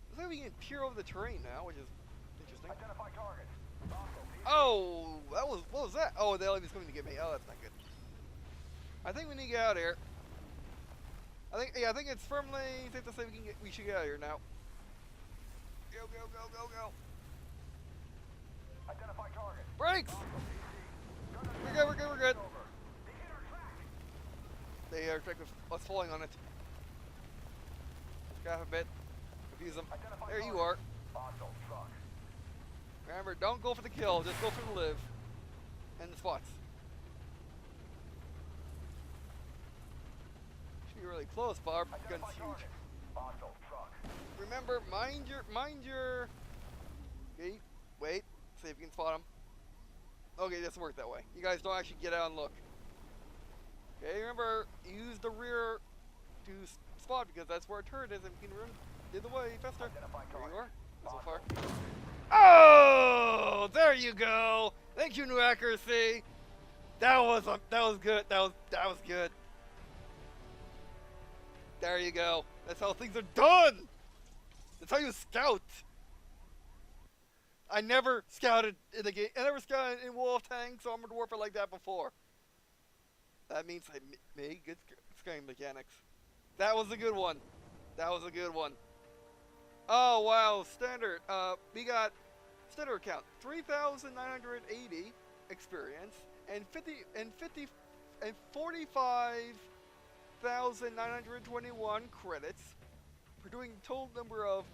Looks like we can peer over the terrain now, which is interesting. Identify target. Oh, what was that? Oh, the LAV's coming to get me. Oh, that's not good. I think we need to get out of here. I think it's firmly safe to say we should get out of here now. Go, go, go, go, go. Identify target. Brakes! We're good, we're good, we're good. They are track with us falling on it. Scaff a bit. Confuse them. There you are. Hostile truck. Remember, don't go for the kill, just go for the live. And the spots. Should be really close, Bob. Gun's huge. Hostile truck. Remember, mind your. Okay, wait. See if you can spot him. Okay, it doesn't work that way. You guys don't actually get out and look. Okay, remember, use the rear to spot because that's where a turret is and we can run the other way faster. There you are. So far. Oh, there you go. Thank you, new accuracy. That was good. That was good. There you go. That's how things are done. That's how you scout. I never scouted in the game. I never scouted in Wolf Tanks or Armored Warfare like that before. That means I made good scouting mechanics. That was a good one. That was a good one. Oh wow, standard. We got standard count 3,980 experience and 45,921 credits. We're doing a total number of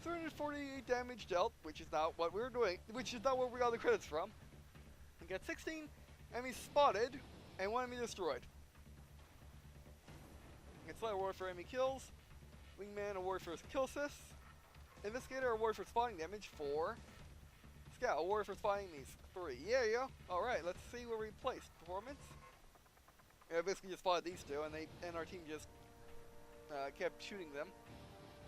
348 damage dealt, which is not what we were doing, which is not where we got the credits from. We got 16 enemies spotted and 1 enemy destroyed. Consular award for enemy kills, Wingman award for kill assists, Investigator award for spotting damage 4, Scout award for spotting these 3. Yeah. Alright, let's see where we placed. Performance. Yeah, basically just spotted these two and our team just kept shooting them.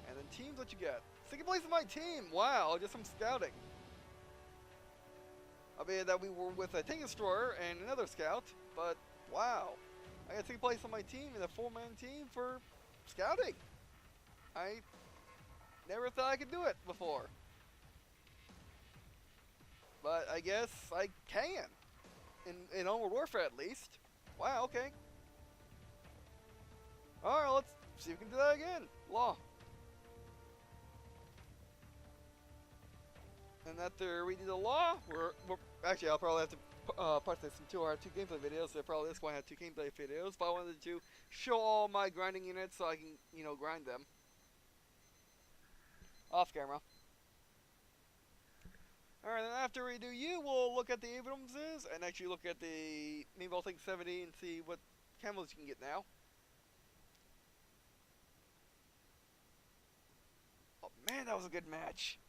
And then teams, what you got? Second place in my team! Wow, just from scouting. I mean that we were with a tank destroyer and another scout, but wow. I got second place on my team in a 4-man team for scouting. I never thought I could do it before. But I guess I can. In Armored Warfare at least. Wow, okay. Alright, let's see if we can do that again. Law. And after we do the law, we're actually I'll probably have to part this into our 2 gameplay videos. So probably this one I have 2 gameplay videos, but I wanted to show all my grinding units so I can, grind them off camera. Alright, then after we do you, we'll look at the evidences and actually look at the MBT-70 and see what camos you can get now. man, that was a good match.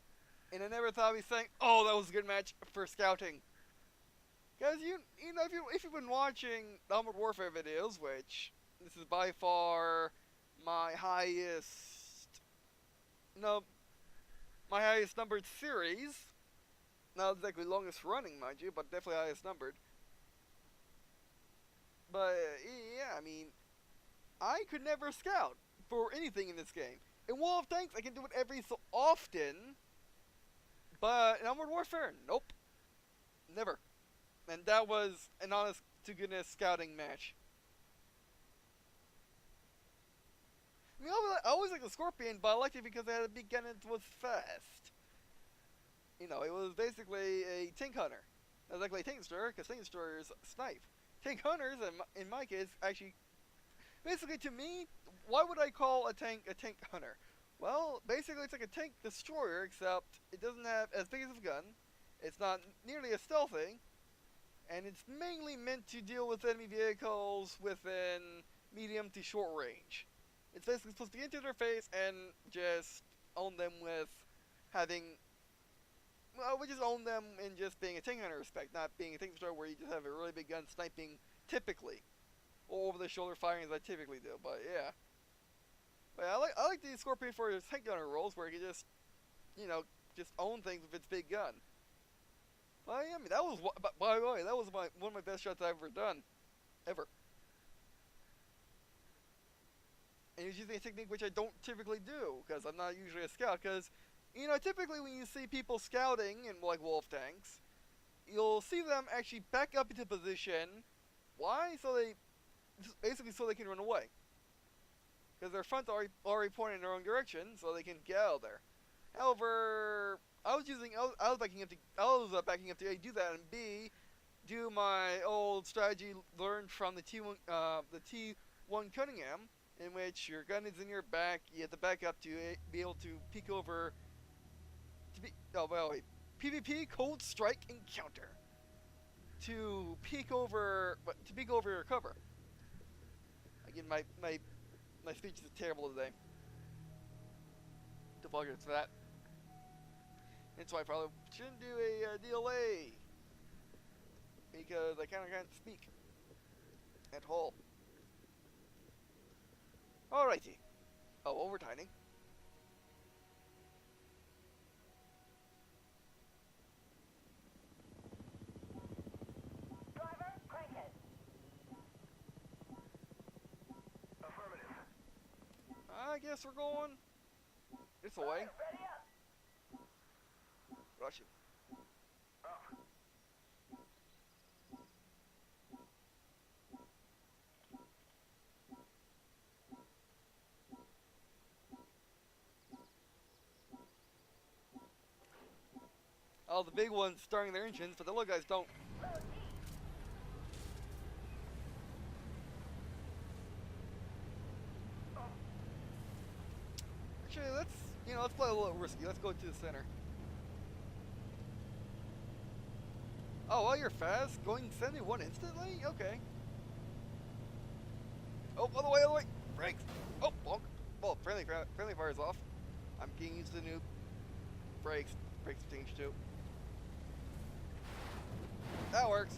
And I never thought I'd be saying, oh, that was a good match for scouting. Because you know, if you've been watching the Armored Warfare videos, which this is by far my highest, my highest numbered series. Not exactly longest running, mind you, but definitely highest numbered. But yeah, I mean, I could never scout for anything in this game. In World of Tanks, I can do it every so often. But in Armored Warfare, nope. Never. And that was an honest to goodness scouting match. I mean, I always liked the Scorpion, but I liked it because it had a big gun and it was fast. You know, it was basically a tank hunter. Not exactly a tank destroyer, because tank destroyers snipe. Tank hunters, in my case, actually, basically to me, why would I call a tank hunter? Well, basically it's like a tank destroyer, except it doesn't have as big as a gun, it's not nearly as stealthy, and it's mainly meant to deal with enemy vehicles within medium to short range. It's basically supposed to get into their face and just own them with having, well, we just own them in just being a tank hunter respect, not being a tank destroyer where you just have a really big gun sniping typically, or over the shoulder firing as I typically do, but yeah. But I like the Scorpion for his tank gunner roles where he can just, you know, just own things with its big gun. But yeah, I mean, that was, by the way, that was one of my best shots I've ever done. Ever. And he was using a technique which I don't typically do, because I'm not usually a scout, because, you know, typically when you see people scouting in, like, Wolf Tanks, you'll see them actually back up into position. Why? So they, basically so they can run away. Because their front's already pointing in their own direction, so they can get out of there. However, I was backing up to A, do that, and B, do my old strategy learned from the T1 Cunningham, in which your gun is in your back, you have to back up to be able to peek over, PvP Cold Strike Encounter. To peek over your cover. Again, my speech is terrible today. Apologize for that. That's why I probably shouldn't do a DLA. Because I kind of can't speak. At all. Alrighty. Oh, overtiming. Driver, crank it. Affirmative. I guess we're going this way. Ready up. Rushing. Up. Oh, the big ones starting their engines, but the little guys don't. Actually, let's play a little risky. Let's go to the center. Oh, well, you're fast. Going 71 instantly? Okay. Oh, other way. Brakes. Oh, bonk. Oh, friendly fire's off. I'm getting used to the new brakes. Brakes have changed too. That works.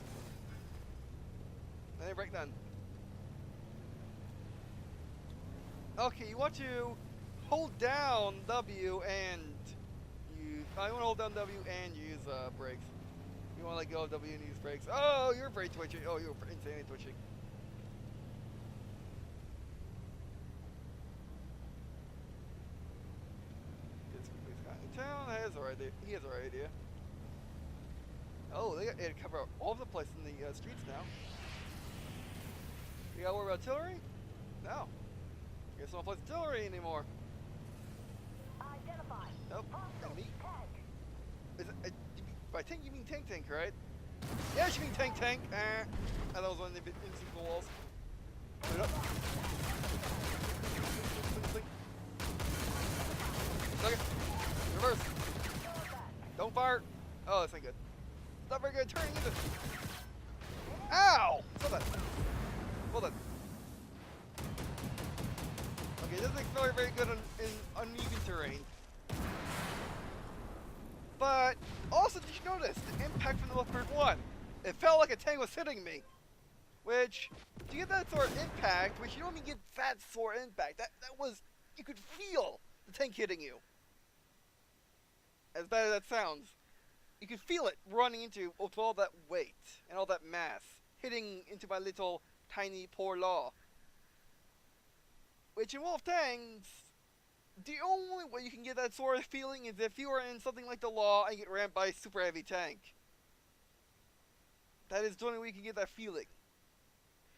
And then brake done. Okay, you want to hold down W and use. I want to hold down W and use brakes. You want to let go of W and use brakes. Oh, you're very twitchy. Oh, you're insanely twitchy. This guy in town has the right idea. He has the right idea. Oh, they got to cover all over the place in the streets now. You got to worry about artillery? No. Guess I don't play artillery anymore. Identify. Nope. Enemy. Tank. Is it, by tank you mean tank, right? Yes, you mean tank. I thought it was one of the invisible walls. Put it up. Sleep. Second. Reverse. Don't fire. Oh, that's not good. Not very good turning, is it? Ow! Hold that. Hold that. Okay, this is very good in uneven terrain. But also, did you notice the impact from the Leopard 1? It felt like a tank was hitting me. Which, to get that sort of impact, which you don't even get that sort of impact, that was, you could feel the tank hitting you. As bad as that sounds, you could feel it running into with all that weight and all that mass hitting into my little tiny poor law. Which in Wolf Tanks, the only way you can get that sort of feeling is if you are in something like the Law and get rammed by a super heavy tank. That is the only way you can get that feeling.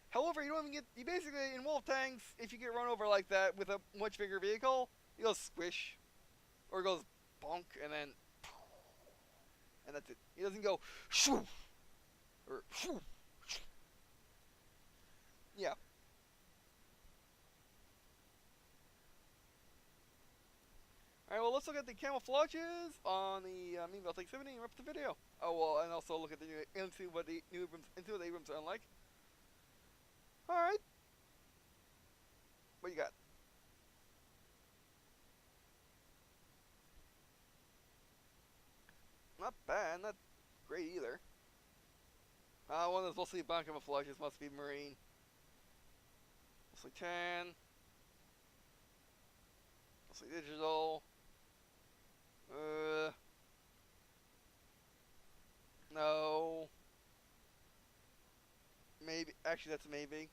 However, you don't even get, you basically, in Wolf Tanks, if you get run over like that with a much bigger vehicle, it goes squish, or it goes bonk, and then, and that's it. It doesn't go shoo, or shoo. Yeah. Alright, well, let's look at the camouflages on the MBT-70 and wrap the video. Oh, well, and also look at the new, and see what the new Abrams, and see what the Abrams are like. Alright. What you got? Not bad, not great either. One of those mostly black camouflages must be marine. Mostly tan. Mostly digital. No. Maybe, actually that's maybe.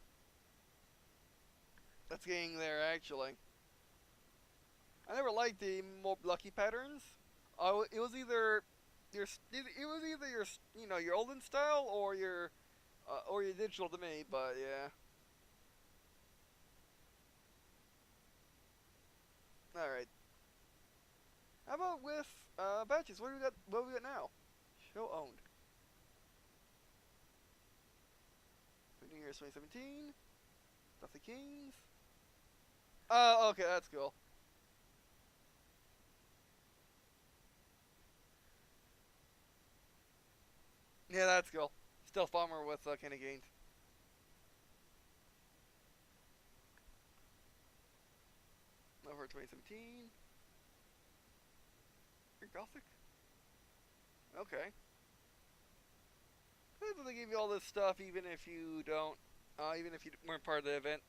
That's getting there actually. I never liked the more lucky patterns. It was either your, you know, your olden style or your digital to me, but yeah. Alright. How about with batches? What do we got? What do we got now? Show owned. New Year's 2017. Stuff the Kings. Oh, okay, that's cool. Yeah, that's cool. Stealth bomber with Kenny Gaines. Over 2017. You're Gothic? Okay. They give you all this stuff even if you don't, even if you weren't part of the event.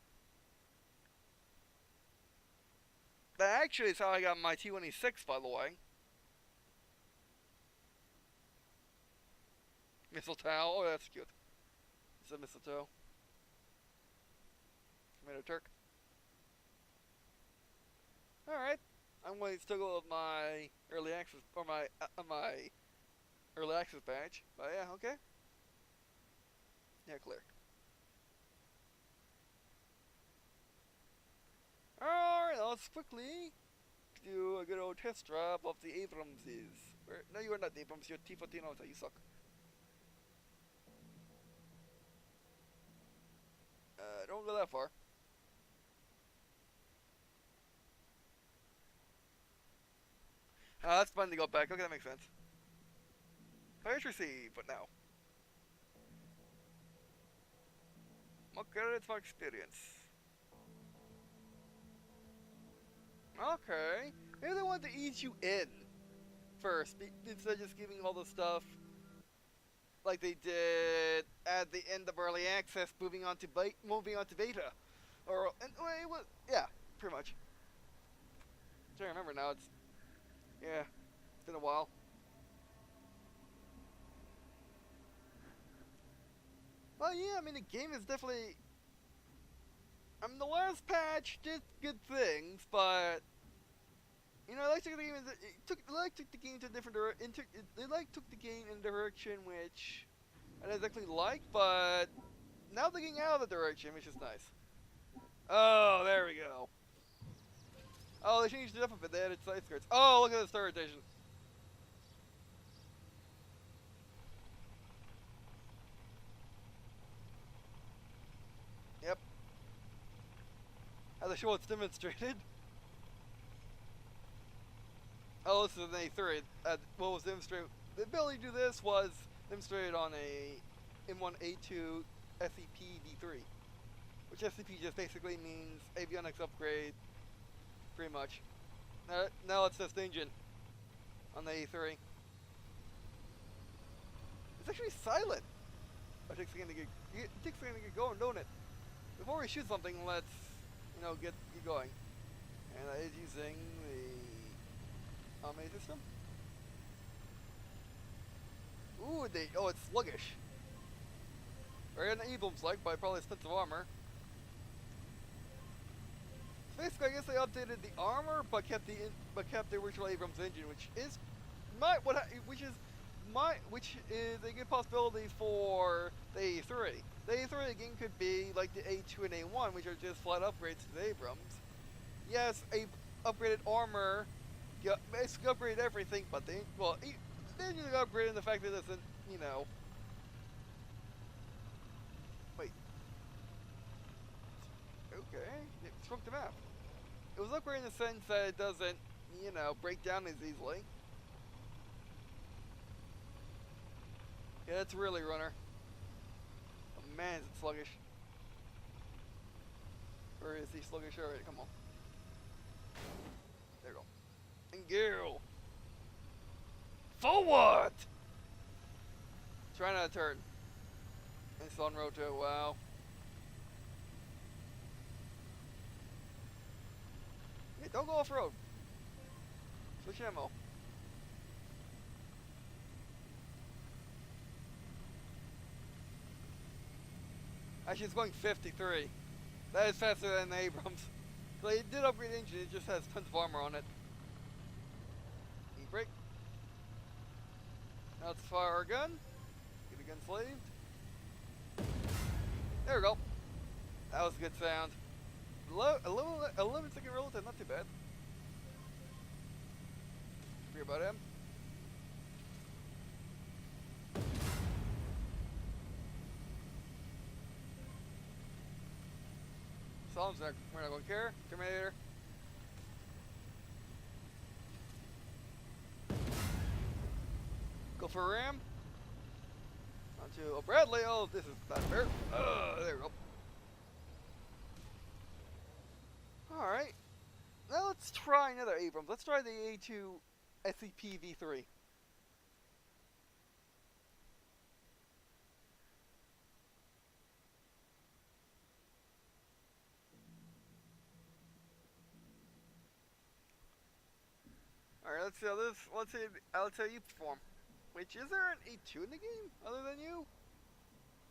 That actually is how I got my T-26, by the way. Mistletoe, oh that's cute. It's a mistletoe. Tomato Turk. Alright. I'm going to still go with my early access, or my early access badge. But yeah, okay. Yeah, clear. Alright, let's quickly do a good old test drive of the Abramses. No, you are not the Abrams, you're T-14, oh, you suck. Don't go that far. That's fun to go back. Okay, that makes sense. Fires received, but now. Okay, it's my experience. Okay. Maybe they want to ease you in first, instead of just giving all the stuff like they did at the end of early access, moving on to beta. Or, and, well, it was, yeah, pretty much. I'm trying to remember now, yeah, it's been a while. Well, yeah, I mean, the game is definitely, I mean, the last patch did good things, but, you know, took the game in a different direction. Took the game in a direction which I didn't exactly like, but now they're getting out of the direction, which is nice. Oh, there we go. Oh, they changed it up a bit. They added side skirts. Oh, look at the star rotation. Yep. How they show it's demonstrated. Oh, this is an A3. What was demonstrated? The ability to do this was demonstrated on a M1A2 SCP V3, which SCP just basically means avionics upgrade, pretty much. Now it's this engine on the A3. It's actually silent. It takes a second to get going, don't it? Before we shoot something, let's get going. And that is using the automated system. Ooh, it's sluggish. Very uneven like, but probably expensive armor. So basically, I guess they updated the armor, but kept the original Abrams engine, which is a good possibility for the A3. The A3 again could be like the A2 and A1, which are just flat upgrades to the Abrams. Yes, upgraded armor, basically upgraded everything, but the engine upgraded in the fact that it doesn't, wait. Okay, it shrunk the map. It was upgraded in the sense that it doesn't, break down as easily. Yeah, that's really runner. Oh man, is it sluggish. Or is he sluggish? Alright, come on. There you go. And go! Forward! Try not to turn. It's on roto, wow. Hey, don't go off road. Switch ammo. Actually, it's going 53. That is faster than the Abrams. So it did upgrade the engine, it just has tons of armor on it. E-brake. Now let's fire our gun. Get the gun slaved. There we go. That was a good sound. 11-second relative, not too bad. Forget about him. We're not going to care. Terminator. Go for a ram. Onto a Bradley. Oh, this is not fair. There we go. Alright. Now let's try another Abrams. Let's try the A2 SCP V3. Alright, let's see how this. Let's see how you perform. Which is there an A2 in the game other than you?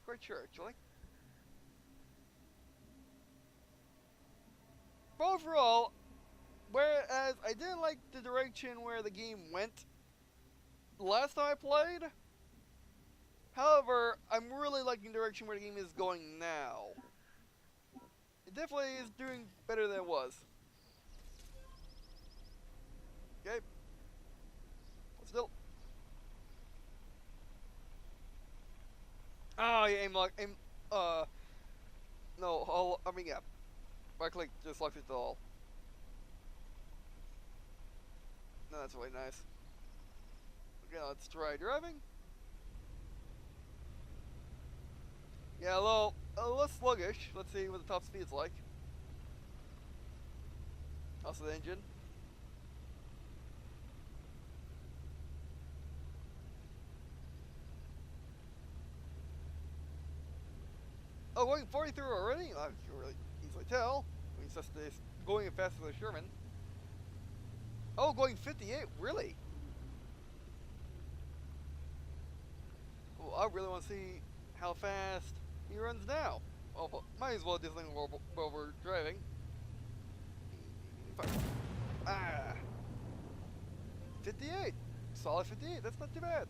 Quite sure, actually. But overall, whereas I didn't like the direction where the game went last time I played, however, I'm really liking the direction where the game is going now. It definitely is doing better than it was. Okay. Still. Oh, yeah, no, yeah. Right click just locks it to all. No, that's really nice. Okay, let's try driving. Yeah, a little less sluggish. Let's see what the top speed's like. Also the engine. Oh, going 43 already? I can really easily tell. I mean, it's just going as fast as a Sherman. Oh, going 58? Really? Well, I really want to see how fast he runs now. Well, might as well do something while we're driving. Ah! 58! Solid 58, that's not too bad.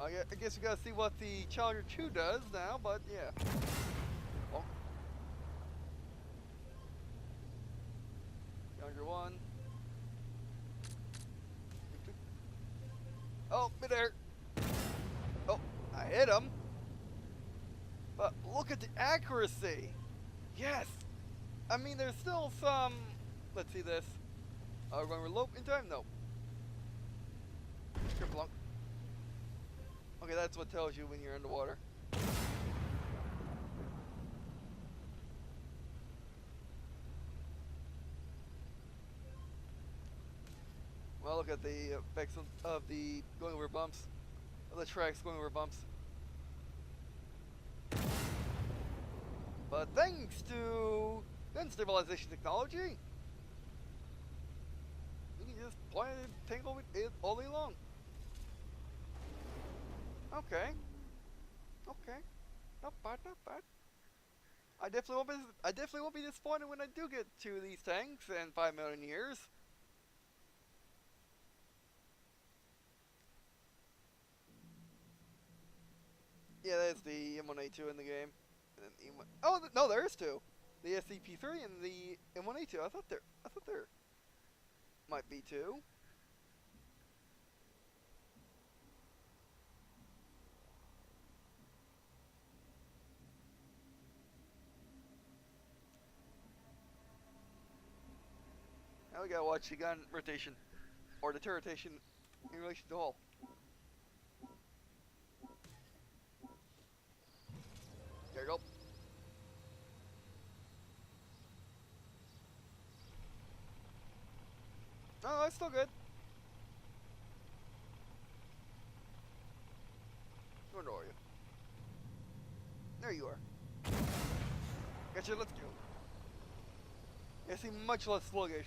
I guess we gotta see what the Challenger 2 does now, but yeah. Oh. Challenger 1. Oh, midair. Oh, I hit him. But look at the accuracy. Yes. I mean, there's still some. Let's see this. We're going to reload in time? No. Triple long. Okay, that's what tells you when you're underwater. of the effects of the going over bumps, of the tracks going over bumps. But thanks to gun stabilization technology, you can just play and tangle with it all day long. Okay. Okay. Not bad, not bad. I definitely won't be disappointed when I do get to these tanks in 5 million years. Yeah, there's the M1A2 in the game. And then the M1 oh no, there is two. The SCP-3 and the M1A2. I thought there might be two. Now we gotta watch the gun rotation, or the turret rotation in relation to the hull. There you go. Oh, that's still good. Where are you? There you are. Gotcha, let's go. You seem much less sluggish.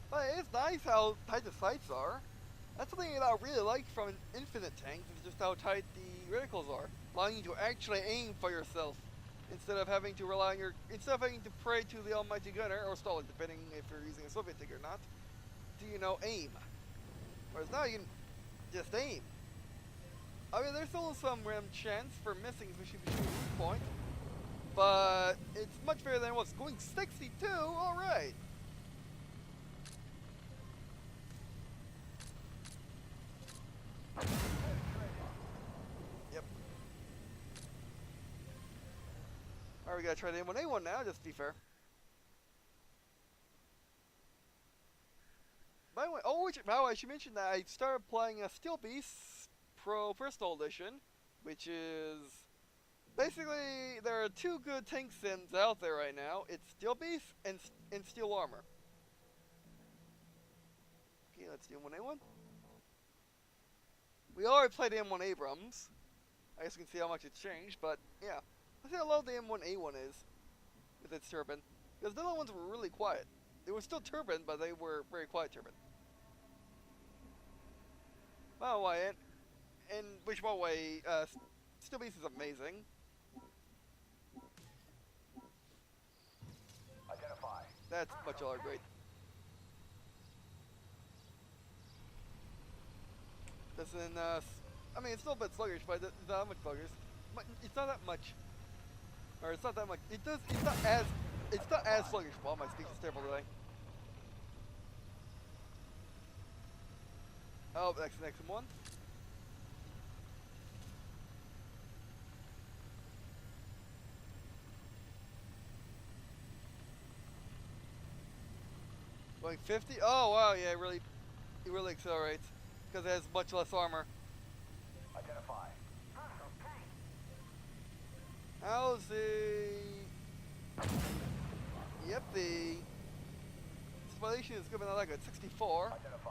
But it's nice how tight the sights are. That's something that I really like from an infinite tank, is just how tight the reticles are, allowing you to actually aim for yourself instead of having to pray to the almighty gunner, or stall it, depending if you're using a Soviet tank or not, to aim. Whereas now you can just aim. I mean, there's still some random chance for missing, especially if you shoot a weak point, but it's much better than it was. Going 62, alright. Yep. Alright, we gotta try the M1A1 now, just to be fair. By the way, I should mention that I started playing a Steel Beast Pro Personal Edition, which is basically, there are two good tank sims out there right now. It's Steel Beast and Steel Armor. Okay, let's do M1A1. We already played the M1 Abrams. I guess you can see how much it's changed, but yeah. I see how low the M1A1 is with its turbine. Because the other ones were really quiet. They were still turbine, but they were very quiet turbine. By the way, Steel Beast is amazing. Identify. That's much all great. Doesn't, I mean, it's still a bit sluggish, but it's not that much sluggish. It's not that much. Or it's not that much. It's not as sluggish. Wow, my speech is terrible today. Oh, next one. Going 50? Oh wow, yeah, it really accelerates because it has much less armor. Identify. How's the? Yep, the stabilization is giving like a 64. Identify.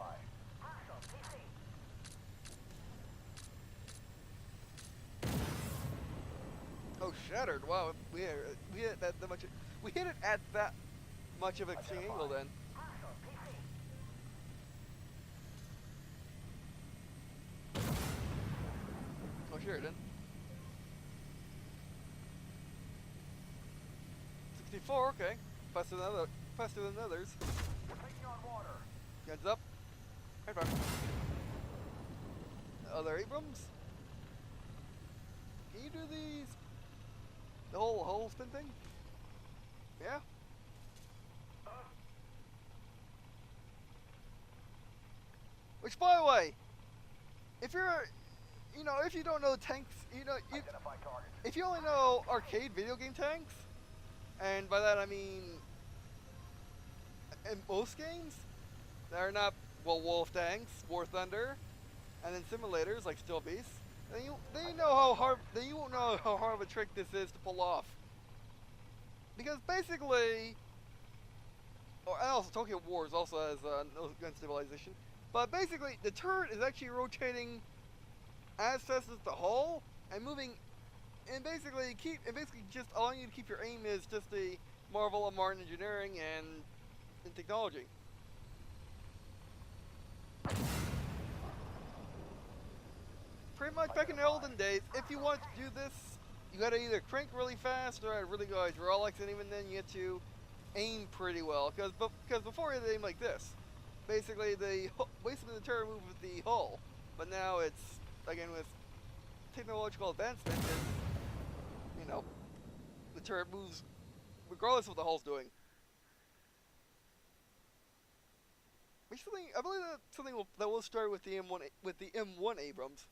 Oh, shattered! Wow, we hit it at that much. We hit it at that much of an extreme angle then. Oh, sure, then. 64, okay. Faster than others. Taking on water. Guns up. Right back. Other Abrams? Can you do these? The whole spin thing? Yeah? Which, by the way, if you're, if you don't know tanks, Identify target. if you only know arcade video game tanks, and by that I mean in most games that are not well, Wolf Tanks, War Thunder, and then simulators like Steel Beast. Then you know how hard. Then you won't know how hard of a trick this is to pull off. Because basically, and also Tokyo Wars also has no gun stabilization. But basically, the turret is actually rotating as fast as the hull and moving, and basically just allowing you to keep your aim is just the marvel of modern engineering and technology. Pretty much back in the olden days, if you want to do this, you gotta either crank really fast or have really good hydraulics, and even then you get to aim pretty well. Because before you had to aim like this. Basically, basically the turret moved with the hull, but now it's, again, with technological advancement, you know, the turret moves regardless of what the hull's doing. Recently, I believe that's something that will start with the M1 Abrams,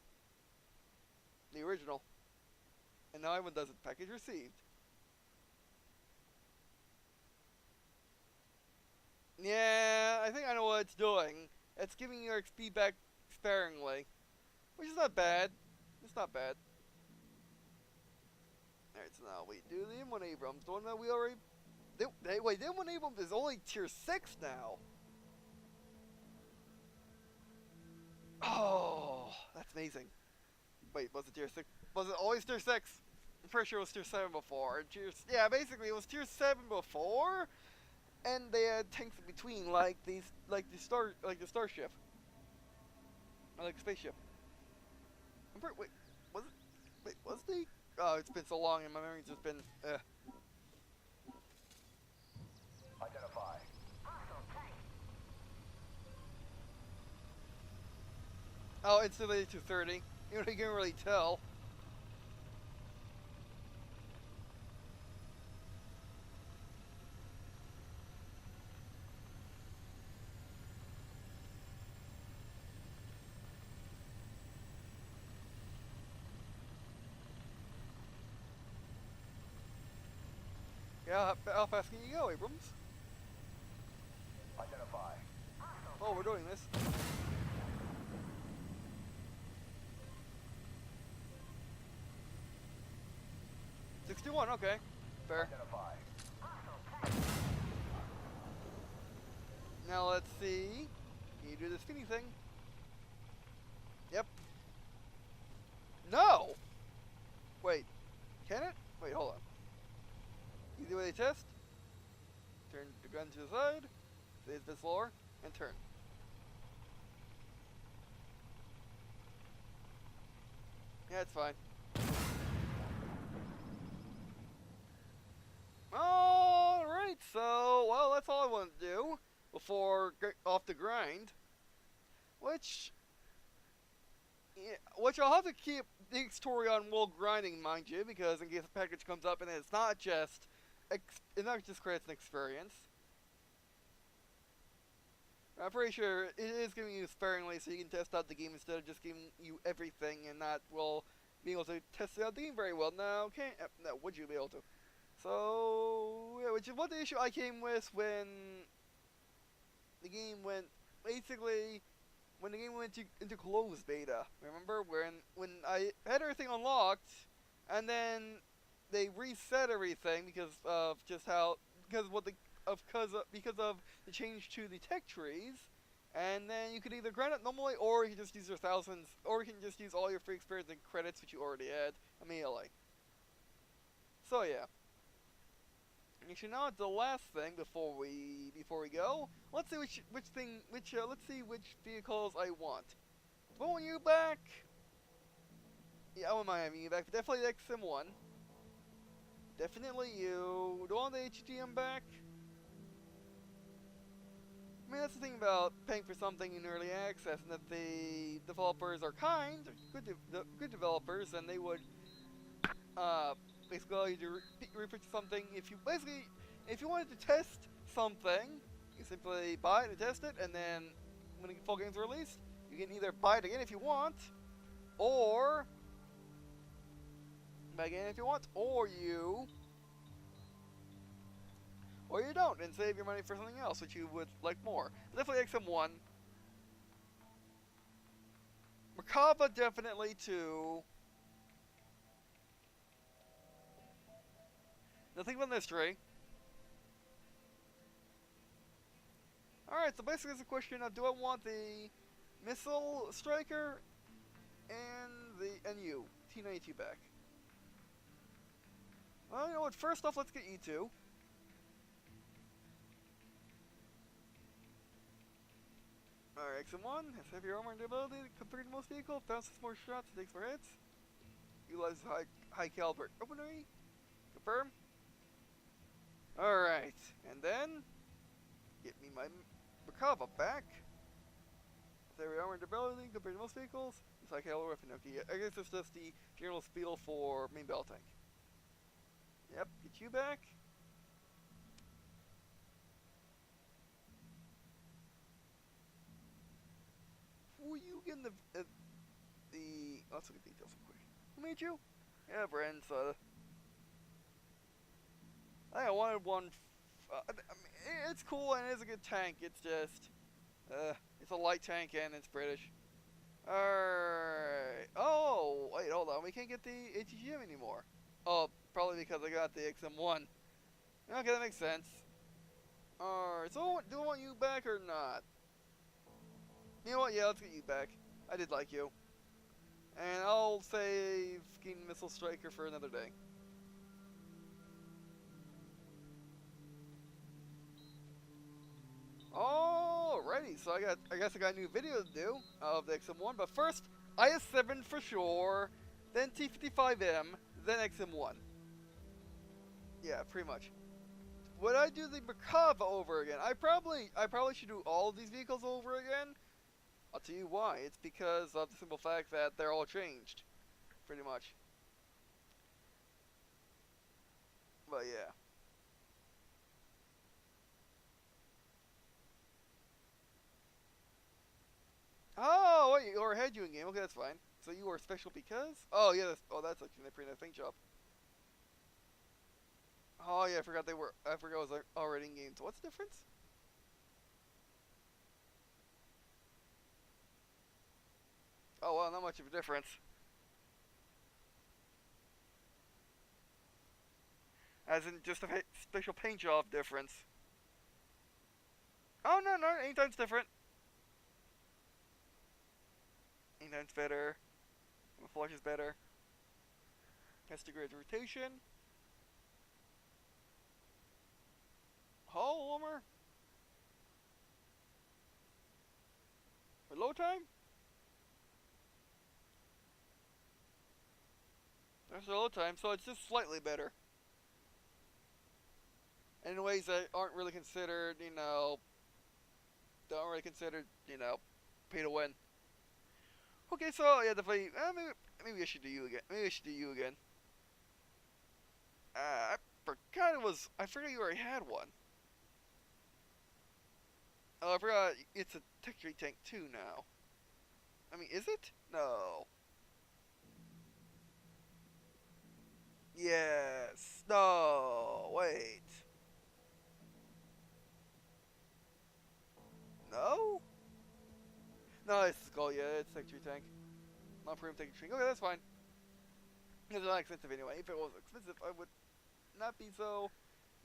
the original, and now everyone does it. Package received. Yeah, I think I know what it's doing. It's giving your XP back sparingly, which is not bad. It's not bad. Alright, so now we do the M1 Abrams. The one that we already... Wait, the M1 Abrams is only tier 6 now. Oh, that's amazing. Wait, was it tier 6? Was it always tier 6? I'm pretty sure it was tier 7 before. Yeah, basically it was tier 7 before, and they had tanks in between, like the starship, or like the spaceship. Wait, was it? Wait, was the? Oh, it's been so long, and my memory's just been. Identify. Oh, instantly to 30. You know, you can't really tell. Yeah, how fast can you go, Abrams? Identify. Oh, we're doing this. $61, okay. Fair. Identify. Now let's see. Can you do the spinny thing? Yep. No! Wait. Can it? Wait, hold on. Easy way to test. Turn the gun to the side. Stay a bit slower. And turn. Yeah, it's fine. Alright, so, well, that's all I want to do before off the grind. Which I'll have to keep the story on while grinding, mind you, because in case a package comes up and it's not just creates an experience. I'm pretty sure it is giving you sparingly so you can test out the game instead of just giving you everything and not, well, being able to test out the game very well. Now, would you be able to? So, yeah, which is what the issue I came with when the game went, basically, when the game went into closed beta. Remember, when I had everything unlocked, and then they reset everything because of the change to the tech trees, and then you could either grind it normally, or you can just use your thousands, or you can just use all your free experience and credits which you already had immediately. So yeah. Actually, now the last thing before we go. Let's see which vehicles I want. Do I want you back? Yeah, I wouldn't mind having you back, but definitely the XM1. Definitely you. Do I want the HGM back? I mean, that's the thing about paying for something in early access, and that the developers are kind, good developers, and they would basically allow you to repurchase something if you wanted to test something, you simply buy it and test it, and then when the full game's released, you can either buy it again if you want, or buy again if you want, or you don't, and save your money for something else which you would like more. Definitely XM1. Merkava definitely too. Nothing but mystery. Alright, so basically it's a question of do I want the missile striker and the NU T-92 back? Well, you know what, first off let's get you two. Alright, XM1 has heavier armor and durability compared to most vehicles, bounces more shots, takes more hits. Utilizes high caliber weaponry. Confirm. Alright, and then get me my Merkava back. Heavy armor and durability compared to most vehicles. It's high caliber weapon. Okay, I guess it's just the general spiel for main battle tank. Yep, get you back. Were you getting the let's look at details real quick. Who made you? Yeah, Bren, so I wanted one. I mean, it's cool and it is a good tank. It's just, it's a light tank and it's British. Alright. Oh, wait, hold on. We can't get the ATGM anymore. Oh, probably because I got the XM1. Okay, that makes sense. Alright, so do I want you back or not? You know what? Yeah, let's get you back. I did like you. And I'll save King Missile Striker for another day. Alrighty, so I guess I got a new video to do of the XM1, but first, IS-7 for sure, then T-55M, then XM1. Yeah, pretty much. Would I do the Merkava over again? I probably should do all of these vehicles over again. I'll tell you why. It's because of the simple fact that they're all changed, pretty much. But yeah. Oh, wait, you are ahead you in game. Okay, that's fine. So you are special because? Oh, yeah, that's actually a pretty nice paint job. Oh, yeah, I forgot it was already in game. So what's the difference? Oh, well, not much of a difference. As in just a special paint job difference. Oh, no, anytime's different. Anytime's better. Camouflage is better. Has degree of rotation. Hull warmer. For low time? There's a low time, so it's just slightly better. And in ways that aren't really considered, pay to win. Okay, so yeah, definitely. Maybe I should do you again. I forgot I forgot you already had one. Oh, I forgot it's a tech tree tank too now. I mean, is it? No. Yes. No. Wait. No? No, it's called, yeah, it's tech tree tank. Not premium tech tree. Okay, that's fine. It's not expensive anyway. If it was expensive, I would not be so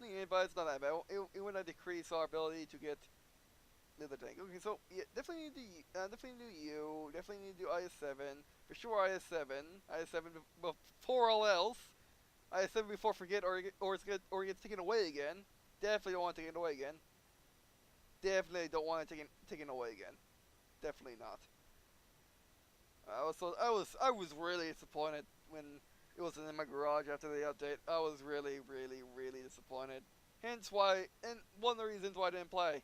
lenient, but it's not that bad. It would not decrease our ability to get the other tank. Okay, so yeah, definitely need you. Definitely need to do IS-7 for sure. IS-7 before all else. IS-7 before forget or it gets taken away again. Definitely don't want to take it away again. Definitely don't want to take it away again. Definitely not. I was really disappointed when it wasn't in my garage after the update. I was really disappointed. Hence why, and one of the reasons why I didn't play.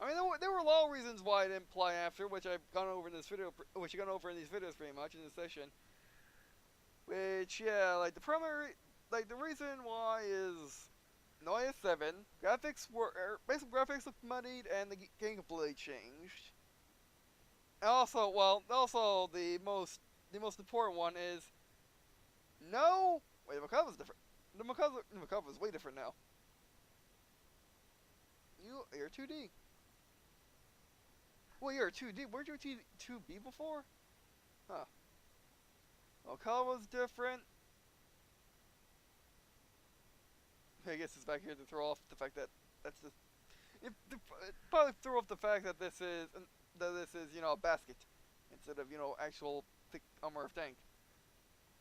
I mean, there were a lot of reasons why I didn't play after, which I've gone over in this video, which I've gone over in these videos pretty much in this session. Which, yeah, like the reason why is no IS-7 basic graphics look muddied and the game completely changed. And also, the most important one is no. Wait, the Merkava's different. The Merkava's way different now. You're 2D. Well, you're 2D. Weren't you 2B before? Huh. Well, color was different. I guess it's back here to throw off the fact that that's just it probably threw off the fact that this is you know, a basket instead of, you know, actual thick armor tank.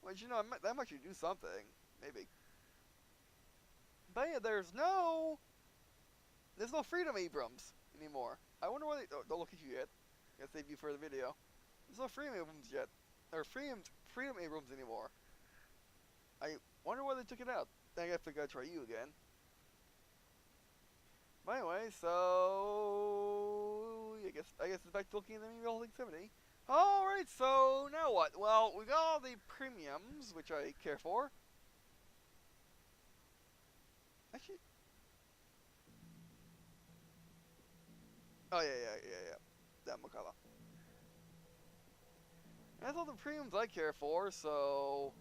Which, you know, that might actually do something, maybe. But yeah, there's no Freedom Abrams anymore. I wonder why they don't look at you yet. I gotta save you for the video. There's no Freedom Abrams yet, or Freedom Abrams anymore. I wonder why they took it out. I guess I gotta try you again. But anyway, so I guess it's back to looking at the holding 70. Alright, so now what? Well, we got all the premiums, which I care for. Actually, oh yeah. That Makala. That's all the premiums I care for, so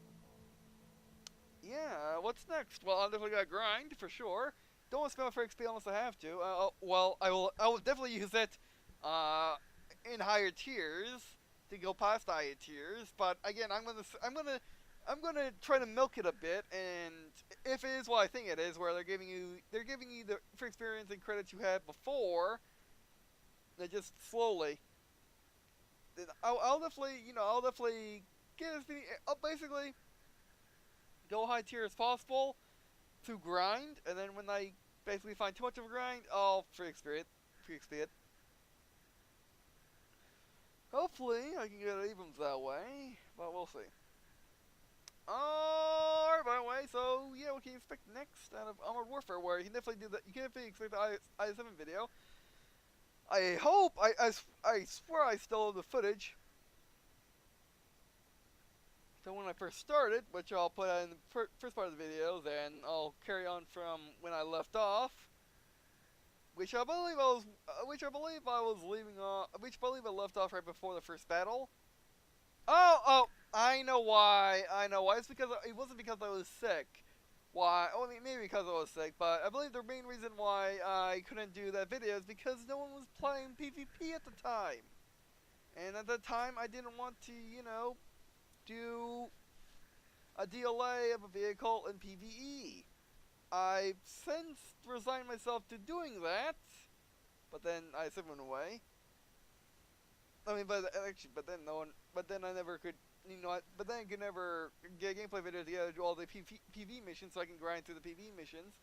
yeah, what's next? Well, I'm definitely gonna grind for sure. Don't want to spend for XP unless I have to. Well, I will definitely use it in higher tiers to go past higher tiers. But again, I'm gonna try to milk it a bit, and if it is what I think it is, where they're giving you the for experience and credits you had before, they just slowly. I'll definitely get as many. I'll basically go high tier as possible to grind, and then when I basically find too much of a grind, I'll free XP it. Hopefully, I can get Abrams that way, but we'll see. Alright, by the way, so yeah, what can you expect next out of Armored Warfare, where you can definitely do that. You can definitely expect the i7 video. I hope, I swear I still have the footage. So when I first started, which I'll put in the first part of the video, then I'll carry on from when I left off, which I believe I left off right before the first battle. Oh, I know why. It's because it wasn't because I was sick. Why? I mean, maybe because I was sick, but I believe the main reason why I couldn't do that video is because no one was playing PvP at the time. And at that time, I didn't want to, you know, do a DLA of a vehicle in PvE. I've since resigned myself to doing that, but then I went away. I mean, but then I never could, you know, but then I could never get a gameplay video together to do all the PvE missions so I can grind through the PvE missions.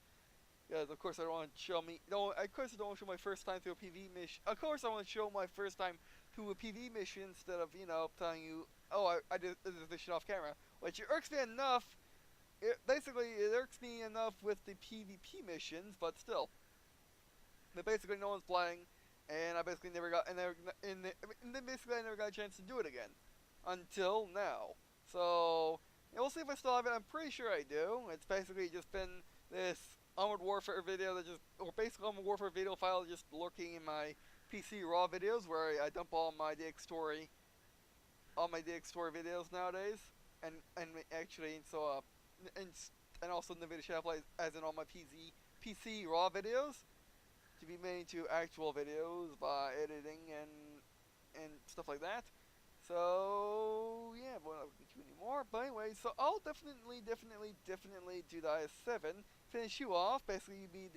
Because of course I don't want to show of course I don't want to show my first time through a PvE mission. Of course I want to show my first time through a PvE mission instead of, you know, telling you, oh, I did this mission off camera. Which irks me enough. It irks me enough with the PvP missions, but still. But basically no one's playing, and I basically never got, and then basically I never got a chance to do it again. Until now. So, yeah, we'll see if I still have it. I'm pretty sure I do. It's basically just been this Armored Warfare video that or basically Armored Warfare video file just lurking in my PC raw videos where I dump all my DX story videos nowadays. And actually, so, and also in the video channel as in all my PC raw videos to be made into actual videos by editing and stuff like that. So yeah, but I won't get you anymore. But anyway, so I'll definitely do the IS-7, finish you off. Basically, you'd be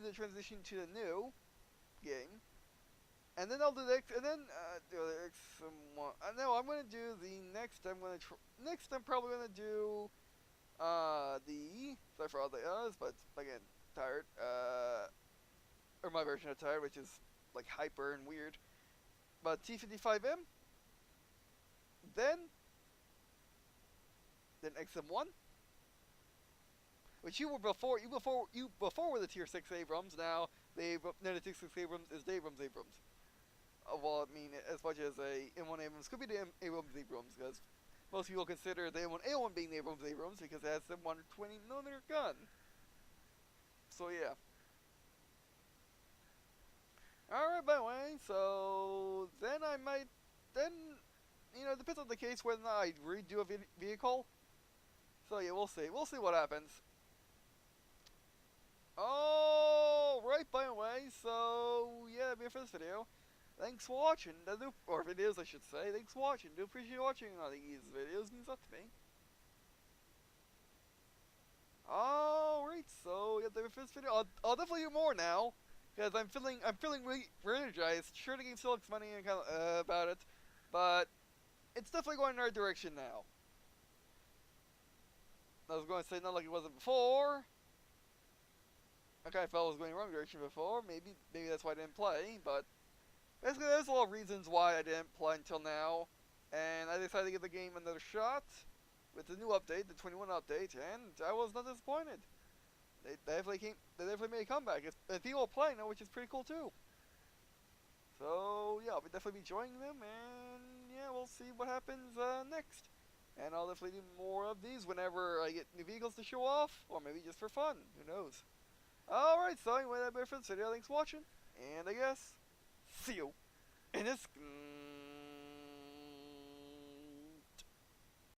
the transition to the new game, and then I'll do the do the XM1. No, I'm gonna do the next. I'm probably gonna do sorry for all the but again, tired. Or my version of tired, which is like hyper and weird. But T55M, then XM1, which you were before were the Tier 6 Abrams. Now the Tier 6 Abrams is the Abrams. Well, I mean, as much as a M1 Abrams could be the Abrams, because most people consider the M1A1 being the Abrams because it has the 120mm gun. So yeah. Alright, by the way, so then you know, it depends on the case whether or not I redo a vehicle. So yeah, we'll see what happens. Alright, by the way, so yeah, that'll be it for this video. thanks for watching. Or videos, I should say. Thanks for watching. Do appreciate watching all these videos. Means a lot to me. Alright, so yeah, the first video. I'll definitely do more now. Because I'm feeling really energized. Sure, the game still looks funny and kind of about it, but it's definitely going in our direction now. I was going to say not like it wasn't before. I kind of felt I was going in the wrong direction before. Maybe that's why I didn't play. But basically, there's a lot of reasons why I didn't play until now, and I decided to give the game another shot with the new update, the 21 update, and I was not disappointed. They definitely made a comeback. And people are playing now, which is pretty cool too. So yeah, I'll definitely be joining them, and yeah, we'll see what happens next. And I'll definitely do more of these whenever I get new vehicles to show off, or maybe just for fun. Who knows? Alright, so anyway, that's it for this video. Thanks for watching, and I guess see you in this